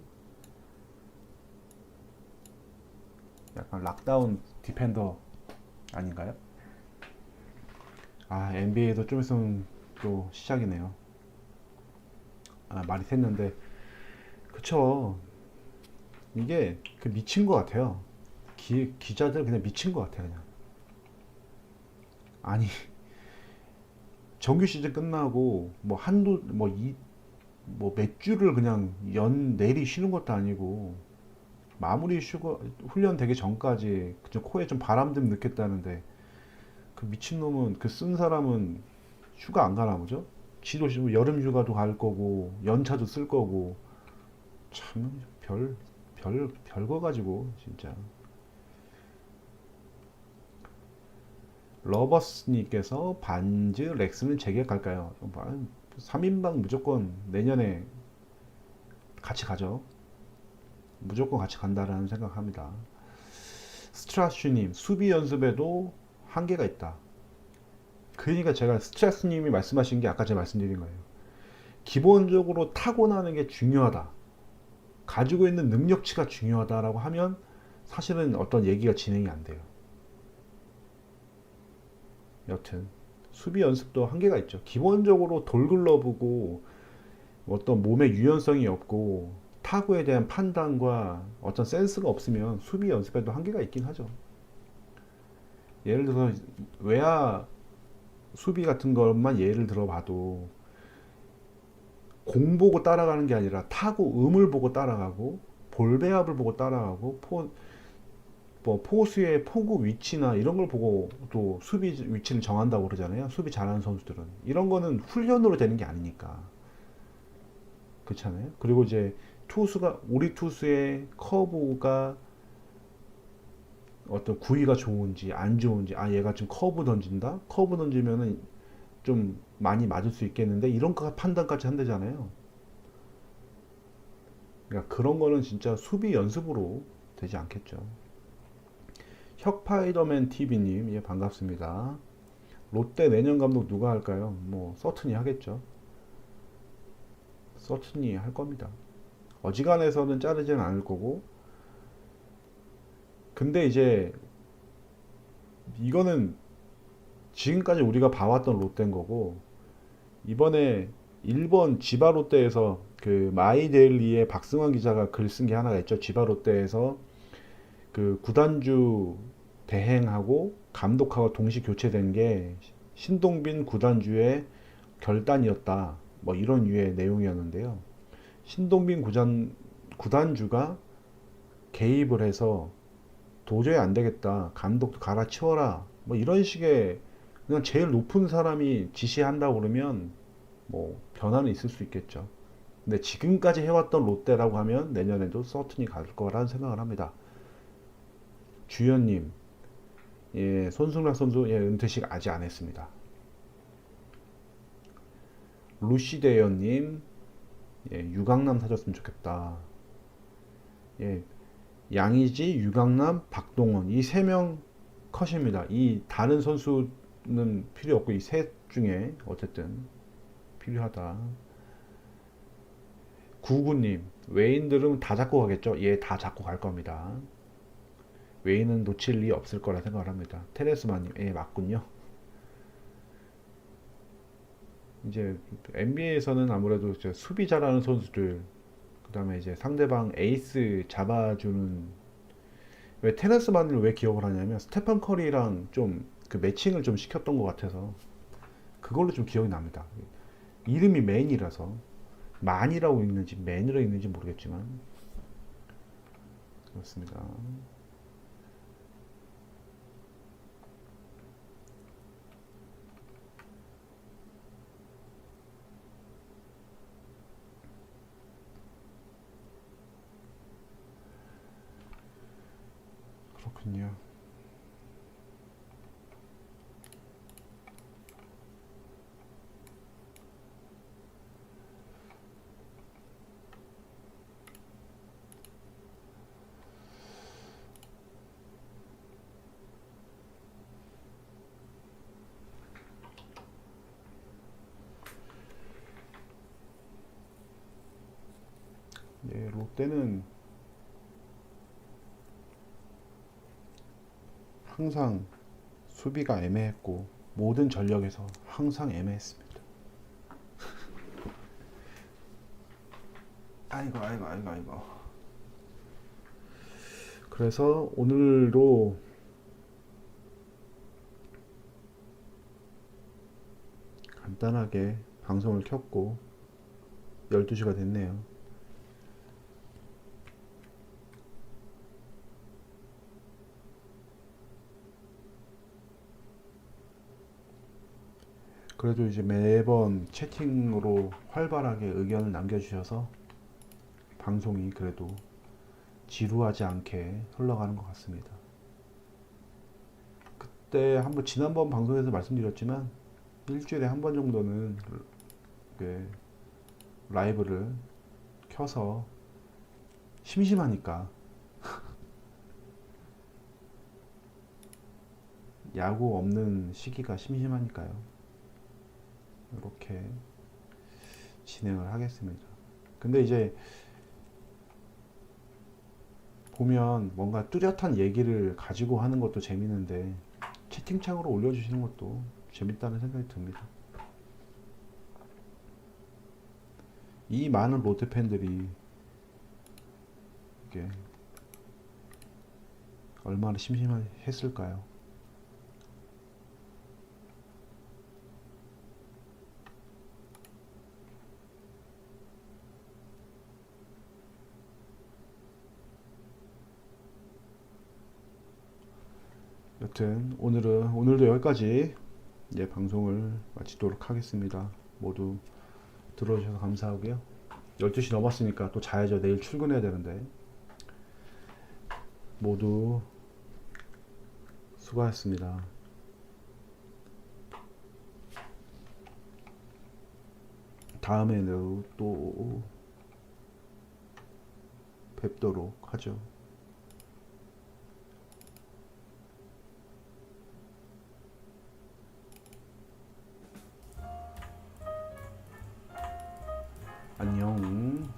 약간 락다운 디펜더 아닌가요? 아, NBA도 좀 있으면 또 시작이네요. 아, 말이 샜는데 그쵸. 이게 그 미친 것 같아요. 기자들 그냥 미친 것 같아요. 그냥. 아니, 정규 시즌 끝나고 뭐 한두 뭐 몇 주를 그냥 연 내리 쉬는 것도 아니고 마무리 쉬고 훈련 되기 전까지 그좀 코에 좀 바람 좀 넣겠다는데 그 미친놈은 그 쓴 사람은 휴가 안 가나 보죠? 지도 여름 휴가도 갈 거고 연차도 쓸 거고 참 별거 가지고 진짜. 러버스님께서 반즈 렉스는 재계약할까요? 3인방 무조건 내년에 같이 가죠. 무조건 같이 간다라는 생각합니다. 스트라슈님, 수비 연습에도 한계가 있다. 그러니까 제가 스트라스님이 말씀하신 게 아까 제가 말씀드린 거예요. 기본적으로 타고나는 게 중요하다. 가지고 있는 능력치가 중요하다라고 하면 사실은 어떤 얘기가 진행이 안 돼요. 여튼 수비 연습도 한계가 있죠. 기본적으로 돌글러브고 어떤 몸의 유연성이 없고 타구에 대한 판단과 어떤 센스가 없으면 수비 연습에도 한계가 있긴 하죠. 예를 들어서 외야 수비 같은 것만 예를 들어봐도 공 보고 따라가는 게 아니라 타구 음을 보고 따라가고 볼 배합을 보고 따라가고 뭐 포수의 포구 위치나 이런 걸 보고 또 수비 위치를 정한다고 그러잖아요. 수비 잘하는 선수들은 이런 거는 훈련으로 되는 게 아니니까. 그렇잖아요. 그리고 이제 우리 투수의 커브가 어떤 구위가 좋은지 안 좋은지, 아 얘가 지금 커브 던진다, 커브 던지면은 좀 많이 맞을 수 있겠는데 이런 거 판단까지 한대잖아요. 그러니까 그런 거는 진짜 수비 연습으로 되지 않겠죠. 혁파이더맨 TV님, 예, 반갑습니다. 롯데 내년 감독 누가 할까요? 뭐 서튼이 하겠죠. 서튼이 할 겁니다. 어지간해서는 자르지는 않을 거고. 근데 이제 이거는 지금까지 우리가 봐왔던 롯데인 거고, 이번에 일본 지바 롯데에서 그 마이데일리의 박승환 기자가 글 쓴 게 하나가 있죠. 지바 롯데에서 그 구단주 대행하고 감독하고 동시 교체된 게 신동빈 구단주의 결단이었다. 뭐 이런 유의 내용이었는데요. 신동빈 구단주가 개입을 해서 도저히 안 되겠다. 감독도 갈아치워라. 뭐 이런 식의 그냥 제일 높은 사람이 지시한다고 그러면 뭐 변화는 있을 수 있겠죠. 근데 지금까지 해왔던 롯데라고 하면 내년에도 서튼이 갈 거라는 생각을 합니다. 주연님, 예, 손승락 선수, 예, 은퇴식 아직 안 했습니다. 루시대연님, 예, 유강남 사줬으면 좋겠다. 예, 양의지, 유강남, 박동원 이 세 명 컷입니다. 이 다른 선수는 필요 없고 이 셋 중에 어쨌든 필요하다. 구구님, 외인들은 다 잡고 가겠죠? 예, 다 잡고 갈 겁니다. 외인은 놓칠 리 없을 거라 생각을 합니다. 테레스마님, 예, 맞군요. 이제 NBA에서는 아무래도 수비 잘하는 선수들, 그 다음에 이제 상대방 에이스 잡아주는, 왜 테레스만을 왜 기억을 하냐면 스테판 커리랑 좀 그 매칭을 좀 시켰던 것 같아서 그걸로 좀 기억이 납니다. 이름이 맨이라서 만이라고 읽는지 맨이라고 읽는지 모르겠지만 그렇습니다. 그렇군요. 예, 롯데는 항상 수비가 애매했고 모든 전력에서 항상 애매했습니다. 아이고 아이고 아이고 아이고. 그래서 오늘도 간단하게 방송을 켰고 12시가 됐네요. 그래도 이제 매번 채팅으로 활발하게 의견을 남겨주셔서 방송이 그래도 지루하지 않게 흘러가는 것 같습니다. 그때 한번 지난번 방송에서 말씀드렸지만 일주일에 한 번 정도는 라이브를 켜서 심심하니까 야구 없는 시기가 심심하니까요. 이렇게 진행을 하겠습니다. 근데 이제 보면 뭔가 뚜렷한 얘기를 가지고 하는 것도 재밌는데 채팅창으로 올려주시는 것도 재밌다는 생각이 듭니다. 이 많은 롯데 팬들이 이게 얼마나 심심했을까요? 여튼 오늘도 여기까지 방송을 마치도록 하겠습니다. 모두 들어주셔서 감사하고요. 12시 넘었으니까 또 자야죠. 내일 출근해야 되는데. 모두 수고하셨습니다. 다음에는 또 뵙도록 하죠. 안녕.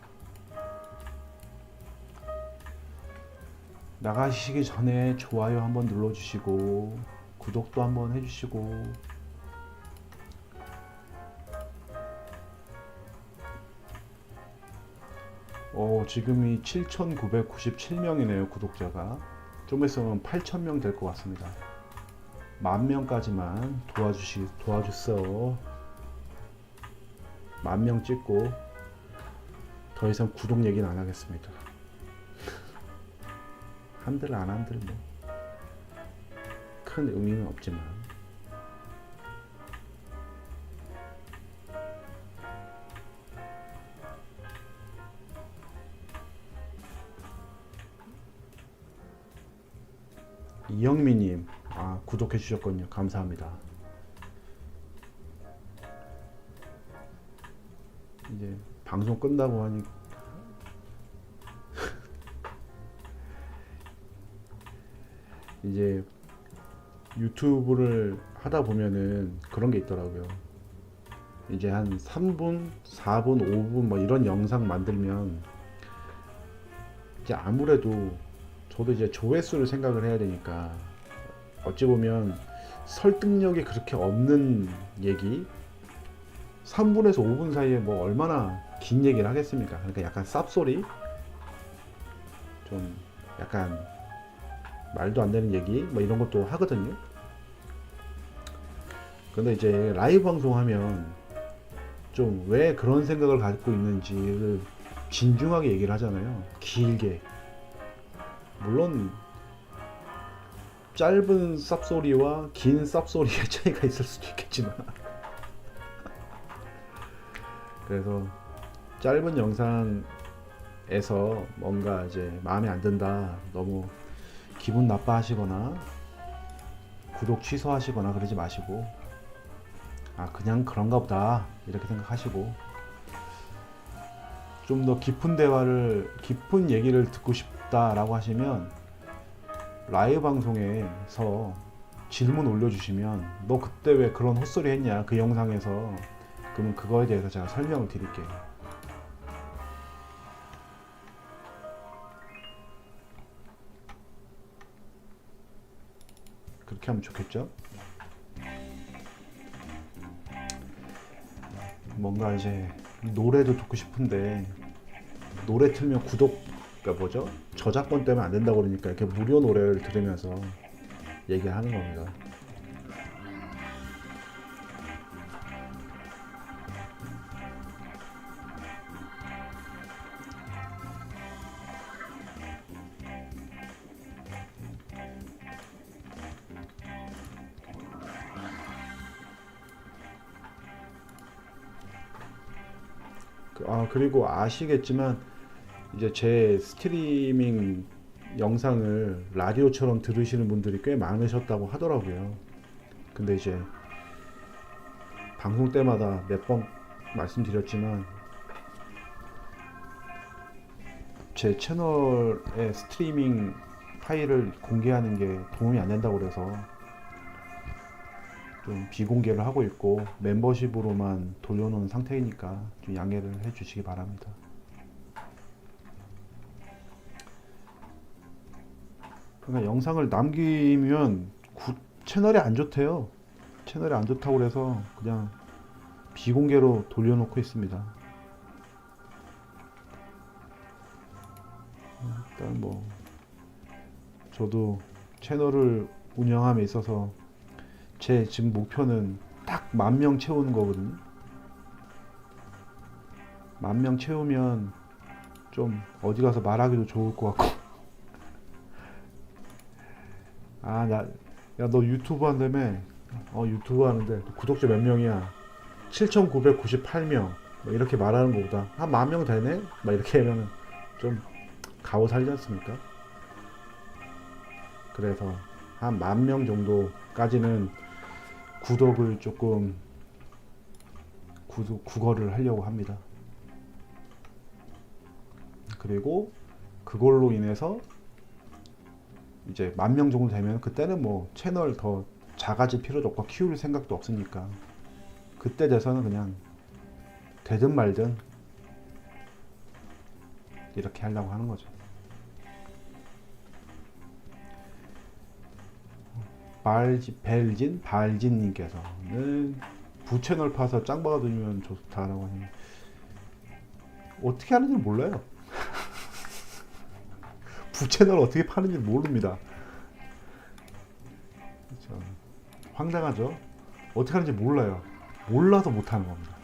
나가시기 전에 좋아요 한번 눌러주시고 구독도 한번 해주시고 지금이 7,997명이네요. 구독자가 좀 있으면 8,000명 될 것 같습니다. 10,000명까지만 도와주세요. 10,000명 찍고 더 이상 구독 얘기는 안 하겠습니다. 한들 안 한들 뭐 큰 의미는 없지만 이영미님 구독해 주셨군요. 감사합니다. 이제 방송 끝나고 하니 이제 유튜브를 하다 보면은 그런 게 있더라고요. 이제 한 3분, 4분, 5분 뭐 이런 영상 만들면 이제 아무래도 저도 이제 조회수를 생각을 해야 되니까 어찌 보면 설득력이 그렇게 없는 얘기 3분에서 5분 사이에 뭐 얼마나 긴 얘기를 하겠습니까? 그러니까 약간 쌉소리 좀 약간 말도 안 되는 얘기 뭐 이런 것도 하거든요. 근데 이제 라이브 방송하면 좀 왜 그런 생각을 갖고 있는지를 진중하게 얘기를 하잖아요. 길게. 물론 짧은 쌉소리와 긴 쌉소리의 차이가 있을 수도 있겠지만 그래서 짧은 영상에서 뭔가 이제 마음에 안 든다, 너무 기분 나빠하시거나 구독 취소하시거나 그러지 마시고 그냥 그런가 보다 이렇게 생각하시고 좀 더 깊은 얘기를 듣고 싶다라고 하시면 라이브 방송에서 질문 올려주시면 너 그때 왜 그런 헛소리 했냐 그 영상에서, 그러면 그거에 대해서 제가 설명을 드릴게요. 그렇게 하면 좋겠죠. 뭔가 이제 노래도 듣고 싶은데 노래 틀면 그러니까 뭐죠? 저작권 때문에 안 된다고 그러니까 이렇게 무료 노래를 들으면서 얘기하는 겁니다. 그리고 아시겠지만 이제 제 스트리밍 영상을 라디오처럼 들으시는 분들이 꽤 많으셨다고 하더라고요. 근데 이제 방송 때마다 몇 번 말씀드렸지만 제 채널에 스트리밍 파일을 공개하는 게 도움이 안 된다고 그래서 좀 비공개를 하고 있고 멤버십으로만 돌려놓은 상태이니까 좀 양해를 해주시기 바랍니다. 그러니까 영상을 남기면 채널이 안 좋대요. 채널이 안 좋다고 그래서 그냥 비공개로 돌려놓고 있습니다. 일단 뭐 저도 채널을 운영함에 있어서 제 지금 목표는 딱 10,000명 채우는 거거든요. 10,000명 채우면 좀 어디 가서 말하기도 좋을 것 같고. 야, 너 유튜브 한다며? 유튜브 하는데 구독자 몇 명이야? 7,998명. 뭐 이렇게 말하는 것보다 한 10,000명 되네? 막 이렇게 하면 좀 가오 살지 않습니까? 그래서 한 10,000명 정도까지는 구독을 조금 국어를 하려고 합니다. 그리고 그걸로 인해서 이제 10,000명 정도 되면 그때는 뭐 채널 더 작아질 필요도 없고 키울 생각도 없으니까 그때 돼서는 그냥 되든 말든 이렇게 하려고 하는 거죠. 발진님께서는 부채널 파서 짱 받아두면 좋다라고 하니 어떻게 하는지 몰라요. 부채널 어떻게 파는지 모릅니다. 그렇죠. 황당하죠. 어떻게 하는지 몰라요. 몰라서 못하는 겁니다.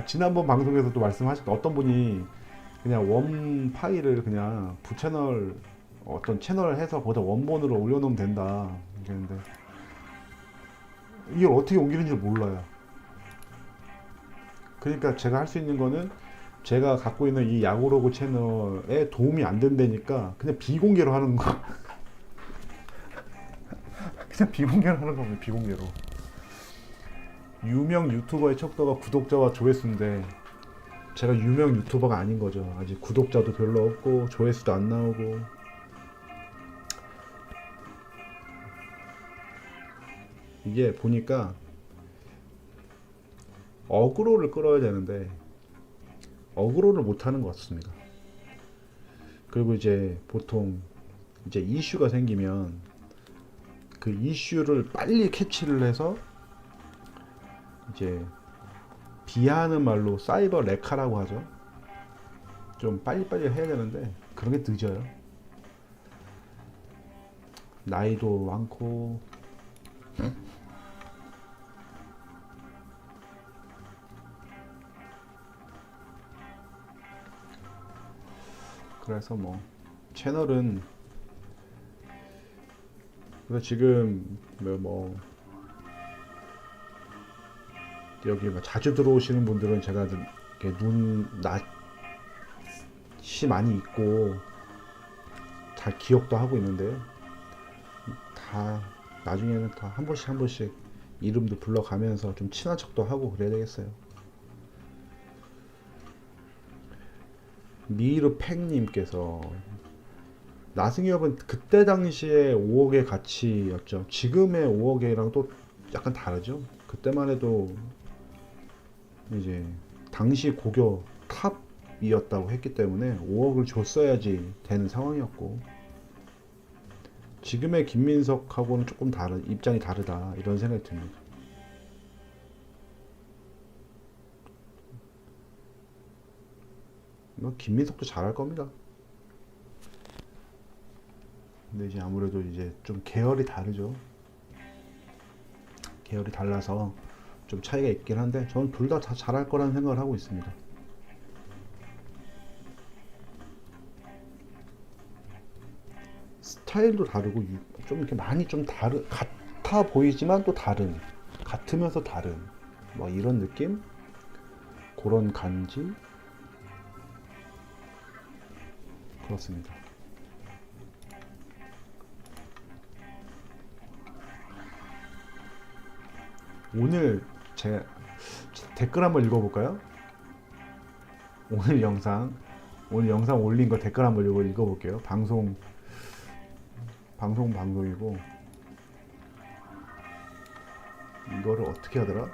지난번 방송에서도 말씀하셨던 어떤 분이 그냥 원 파일을 그냥 부채널 어떤 채널을 해서 거기다 원본으로 올려놓으면 된다 이랬는데 이걸 어떻게 옮기는지 몰라요. 그러니까 제가 할 수 있는 거는 제가 갖고 있는 이 야구로그 채널에 도움이 안 된다니까 그냥 비공개로 하는 거. 그냥 비공개로 하는 겁니다. 비공개로. 유명 유튜버의 척도가 구독자와 조회수인데 제가 유명 유튜버가 아닌 거죠. 아직 구독자도 별로 없고 조회수도 안 나오고. 이게 보니까 어그로를 끌어야 되는데 어그로를 못하는 것 같습니다. 그리고 이제 보통 이제 이슈가 생기면 그 이슈를 빨리 캐치를 해서 이제 비하하는 말로 사이버 레카라고 하죠. 좀 빨리빨리 해야 되는데 그런 게 늦어요. 나이도 많고 그래서 뭐 채널은 그래서 지금 뭐 여기 뭐 자주 들어오시는 분들은 제가 이렇게 낯이 많이 있고 잘 기억도 하고 있는데 다 나중에는 다 한 번씩 이름도 불러가면서 좀 친한 척도 하고 그래야 되겠어요. 미르팽님께서 나승엽은 그때 당시에 5억의 가치였죠. 지금의 5억이랑 또 약간 다르죠. 그때만 해도 이제 당시 고교 탑이었다고 했기 때문에 5억을 줬어야지 되는 상황이었고 지금의 김민석하고는 조금 다른 입장이 다르다 이런 생각이 듭니다. 뭐 김민석도 잘할 겁니다. 근데 이제 아무래도 이제 좀 계열이 다르죠. 계열이 달라서 좀 차이가 있긴 한데 저는 둘 다 잘할 거라는 생각을 하고 있습니다. 스타일도 다르고 좀 이렇게 많이 좀 같아 보이지만 또 다른, 같으면서 다른 뭐 이런 느낌? 그런 간지? 그렇습니다. 오늘 제 댓글 한번 읽어볼까요? 오늘 영상 오늘 영상 올린 거 댓글 한번 읽어볼게요. 방송이고 이거를 어떻게 하더라?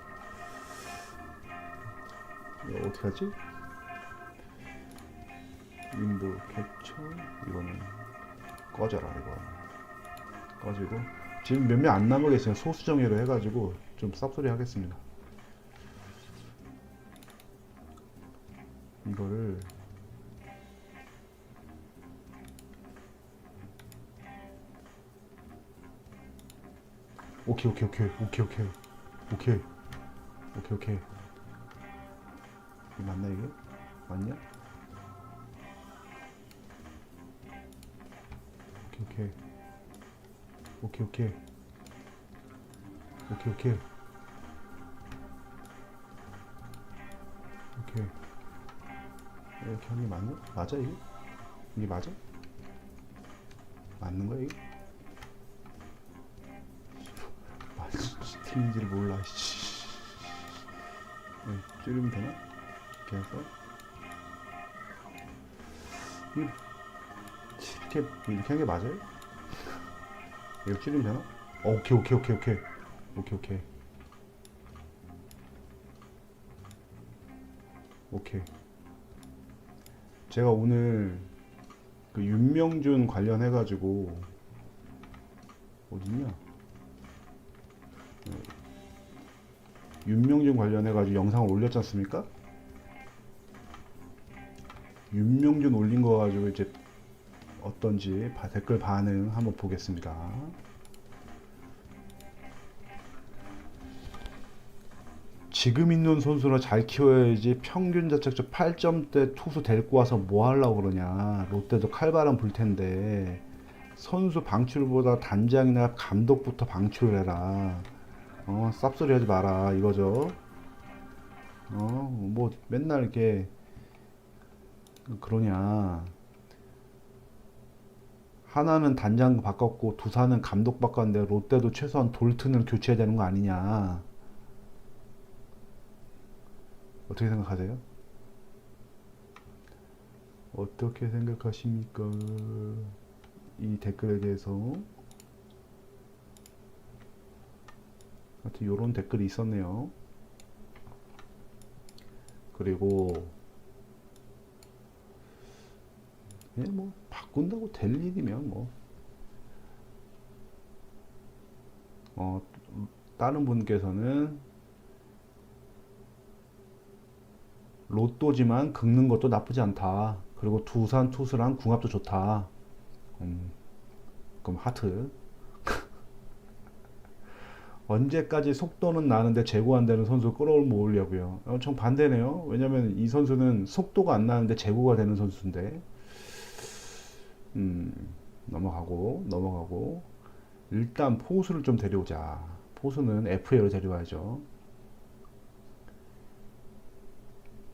이거 어떻게 하지? 윈도우 캡처 이거는 꺼져라. 이거 꺼지고 지금 몇 명 안 남아 계시면 소수 정예로 해가지고 좀 쌉소리 하겠습니다. 이거를 오케이 이게 맞나 이게? 맞냐? 오케이 이렇게 하는 게 맞나? 맞아 이게? 이게 맞아? 맞는 거야 이게? 틀린지를 몰라. 줄이면 되나? 이렇게 해서 이렇게 하는 게 맞아요? 이거 줄이면 되나? 오케이. 제가 오늘 그 윤명준 관련해가지고 어딨냐? 윤명준 관련해가지고 영상을 올렸지 않습니까? 윤명준 올린 거 가지고 이제 어떤지 댓글 반응 한번 보겠습니다. 지금 있는 선수라 잘 키워야지 평균 자책점 8점대 투수 데리고 와서 뭐 하려고 그러냐. 롯데도 칼바람 불 텐데 선수 방출보다 단장이나 감독부터 방출해라. 쌉소리 하지 마라 이거죠. 뭐 맨날 이렇게 그러냐. 하나는 단장 바꿨고 두산은 감독 바꿨는데 롯데도 최소한 돌튼을 교체해야 되는 거 아니냐. 어떻게 생각하세요? 어떻게 생각하십니까? 이 댓글에 대해서. 하여튼 요런 댓글이 있었네요. 그리고 뭐 바꾼다고 될 일이면 뭐 다른 분께서는 로또지만 긁는 것도 나쁘지 않다. 그리고 두산 투수랑 궁합도 좋다. 그럼 하트. 언제까지 속도는 나는데 제구 안 되는 선수 끌어모으려고요? 정 반대네요. 왜냐면 이 선수는 속도가 안 나는데 제구가 되는 선수인데. 넘어가고 일단 포수를 좀 데려오자. 포수는 FA로 데려와야죠.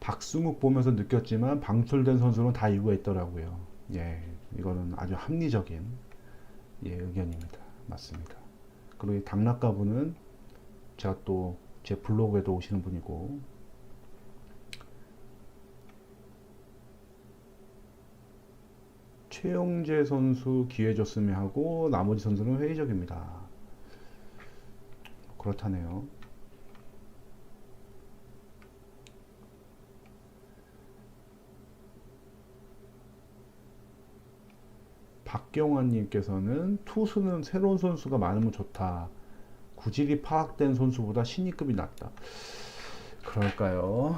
박승욱 보면서 느꼈지만 방출된 선수는 다 이유가 있더라고요. 예, 이거는 아주 합리적인 의견입니다. 맞습니다. 그리고 이 당락가분은 제가 또 제 블로그에도 오시는 분이고, 최용재 선수 기회 줬으면 하고 나머지 선수는 회의적입니다. 그렇다네요. 박경환님께서는 투수는 새로운 선수가 많으면 좋다. 구질이 파악된 선수보다 신입급이 낫다. 그럴까요?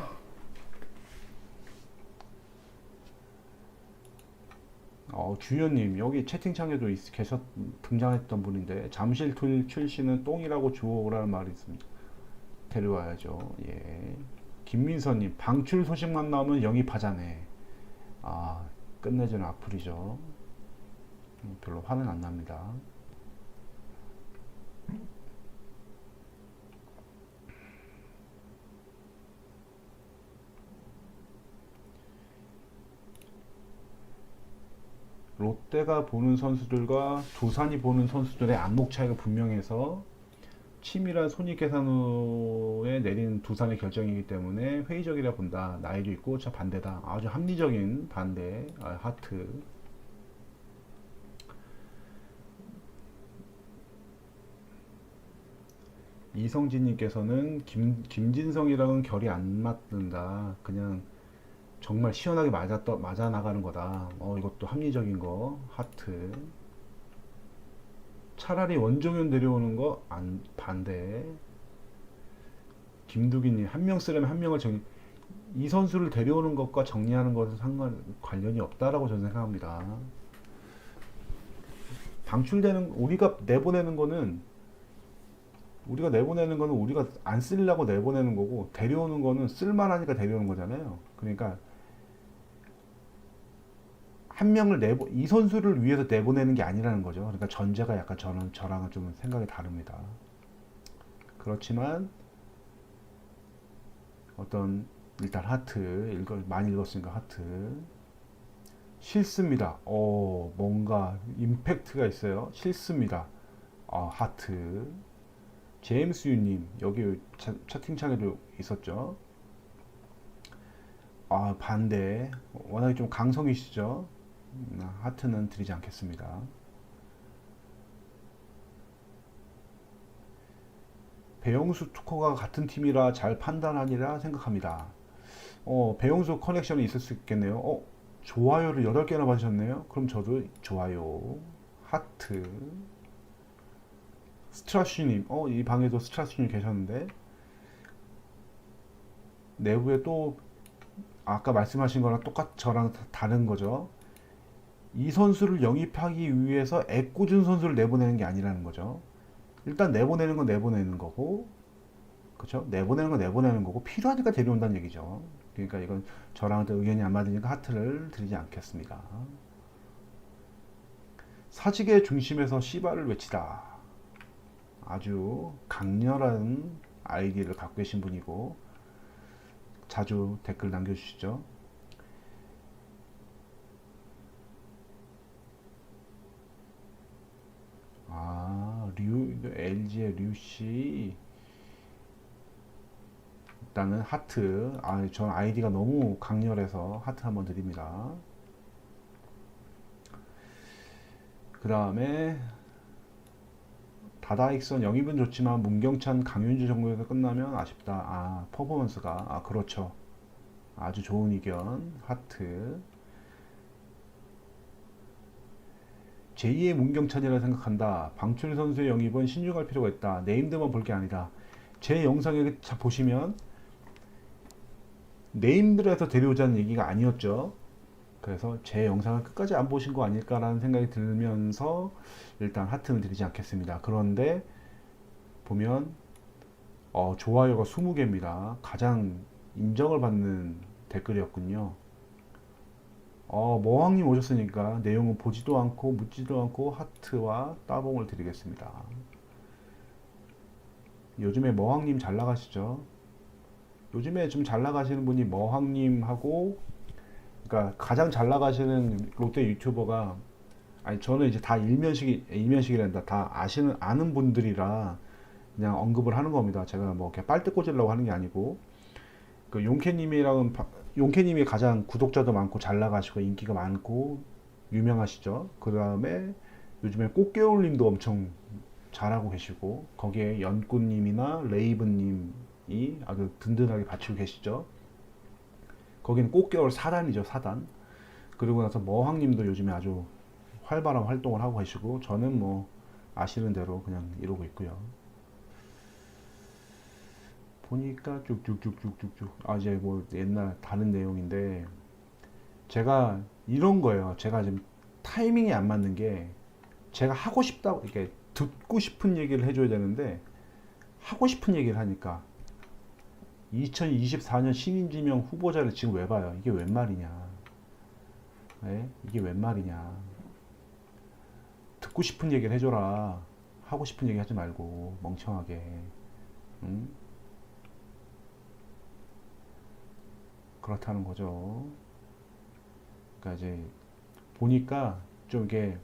주연님 여기 채팅창에도 등장했던 분인데 잠실 출신은 똥이라고 주워오라는 말이 있습니다. 데려와야죠. 예. 김민서님 방출 소식만 나오면 영입하자네. 아 끝내주는 악플이죠. 별로 화는 안 납니다. 롯데가 보는 선수들과 두산이 보는 선수들의 안목 차이가 분명해서 치밀한 손익계산 후에 내린 두산의 결정이기 때문에 회의적이라 본다. 나이도 있고 저 반대다. 아주 합리적인 반대. 하트. 이성진님께서는 김진성이랑은 결이 안 맞는다. 그냥 정말 시원하게 맞아 나가는 거다. 이것도 합리적인 거. 하트. 차라리 원종현 데려오는 거 반대. 김두기님 한 명 쓰려면 한 명을 이 선수를 데려오는 것과 정리하는 것은 관련이 없다라고 저는 생각합니다. 방출되는 우리가 내보내는 거는 우리가 안 쓰려고 내보내는 거고 데려오는 거는 쓸만하니까 데려오는 거잖아요. 그러니까 한 명을 이 선수를 위해서 내보내는 게 아니라는 거죠. 그러니까 전제가 약간 저랑은 좀 생각이 다릅니다. 그렇지만 일단 하트 많이 읽었으니까 하트. 싫습니다. 뭔가 임팩트가 있어요. 싫습니다. 하트. 제임스 유님 여기 채팅창에도 있었죠. 반대. 워낙에 좀 강성이시죠. 하트는 드리지 않겠습니다. 배영수 투코가 같은 팀이라 잘 판단하리라 생각합니다. 배영수 커넥션이 있을 수 있겠네요. 좋아요를 8개나 받으셨네요. 그럼 저도 좋아요. 하트. 스트라슈님, 이 방에도 스트라슈님 계셨는데 내부에 또 아까 말씀하신 거랑 저랑 다른 거죠. 이 선수를 영입하기 위해서 애꿎은 선수를 내보내는 게 아니라는 거죠. 일단 내보내는 건 내보내는 거고, 그렇죠? 내보내는 건 내보내는 거고 필요하니까 데려온다는 얘기죠. 그러니까 이건 저랑 의견이 안 맞으니까 하트를 드리지 않겠습니다. 사직의 중심에서 시바를 외치다. 아주 강렬한 아이디를 갖고 계신 분이고 자주 댓글 남겨주시죠. LG의 류씨. 일단은 하트. 전 아이디가 너무 강렬해서 하트 한번 드립니다. 그 다음에 다다익선 영입은 좋지만 문경찬 강윤주 정도에서 끝나면 아쉽다. 퍼포먼스가. 그렇죠. 아주 좋은 의견. 하트. 제2의 문경찬이라 생각한다. 방출 선수의 영입은 신중할 필요가 있다. 네임드만 볼 게 아니다. 제 영상에 보시면 네임드에서 데려오자는 얘기가 아니었죠. 그래서 제 영상을 끝까지 안 보신 거 아닐까라는 생각이 들면서 일단 하트는 드리지 않겠습니다. 그런데 보면 좋아요가 20개입니다. 가장 인정을 받는 댓글이었군요. 머왕님 오셨으니까 내용은 보지도 않고 묻지도 않고 하트와 따봉을 드리겠습니다. 요즘에 머왕님 잘 나가시죠? 요즘에 좀 잘 나가시는 분이 머왕님하고, 그러니까 가장 잘 나가시는 롯데 유튜버가, 저는 이제 다 일면식이란다. 다 아는 분들이라 그냥 언급을 하는 겁니다. 제가 뭐 이렇게 빨대 꽂으려고 하는 게 아니고, 그 용케님이 가장 구독자도 많고 잘 나가시고 인기가 많고 유명하시죠. 그 다음에 요즘에 꽃게올님도 엄청 잘하고 계시고, 거기에 연꽃님이나 레이븐님이 아주 든든하게 받치고 계시죠. 거기는 꽃게올 4단이죠, 4단. 그리고 나서 머황님도 요즘에 아주 활발한 활동을 하고 계시고, 저는 뭐 아시는 대로 그냥 이러고 있고요. 보니까 쭉쭉쭉쭉쭉쭉, 이제 뭐 옛날 다른 내용인데, 제가 이런 거예요. 제가 지금 타이밍이 안 맞는 게, 제가 하고 싶다고 이렇게 듣고 싶은 얘기를 해줘야 되는데 하고 싶은 얘기를 하니까, 2024년 신인지명 후보자를 지금 왜 봐요? 이게 웬 말이냐? 네? 이게 웬 말이냐? 듣고 싶은 얘기를 해줘라. 하고 싶은 얘기 하지 말고 멍청하게. 응? 그렇다는 거죠. 그러니까 이제 보니까 좀 이게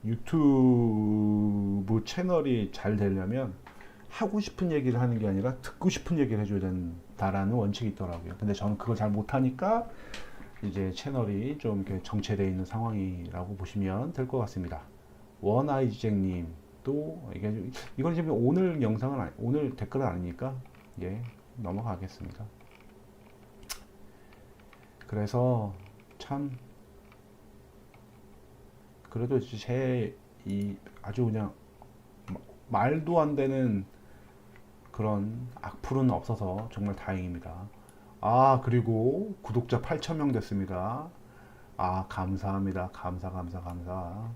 유튜브 채널이 잘 되려면 하고 싶은 얘기를 하는 게 아니라 듣고 싶은 얘기를 해줘야 된다라는 원칙이 있더라고요. 근데 저는 그걸 잘 못하니까 이제 채널이 좀 이렇게 정체되어 있는 상황이라고 보시면 될 것 같습니다. 원아이잭님 또 이건 지금 오늘 영상은 오늘 댓글은 아니니까 예, 넘어가겠습니다. 그래서 참 그래도 제 이 아주 그냥 말도 안 되는 그런 악플은 없어서 정말 다행입니다. 그리고 구독자 8,000명 됐습니다. 감사합니다. 감사.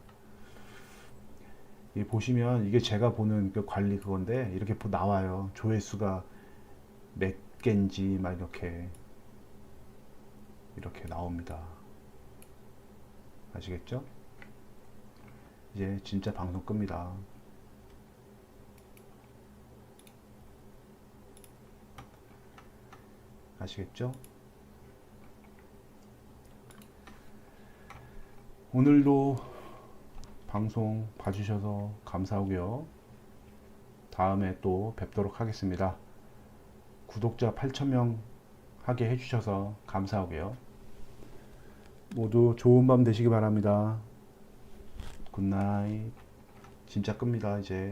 이 보시면 이게 제가 보는 그 관리 그건데 이렇게 나와요. 조회수가 몇 개인지 막 이렇게 나옵니다. 아시겠죠? 이제 진짜 방송 끕니다. 아시겠죠? 오늘도 방송 봐주셔서 감사하고요. 다음에 또 뵙도록 하겠습니다. 구독자 8,000명 하게 해주셔서 감사하고요. 모두 좋은 밤 되시기 바랍니다. 굿나잇. 진짜 끕니다 이제.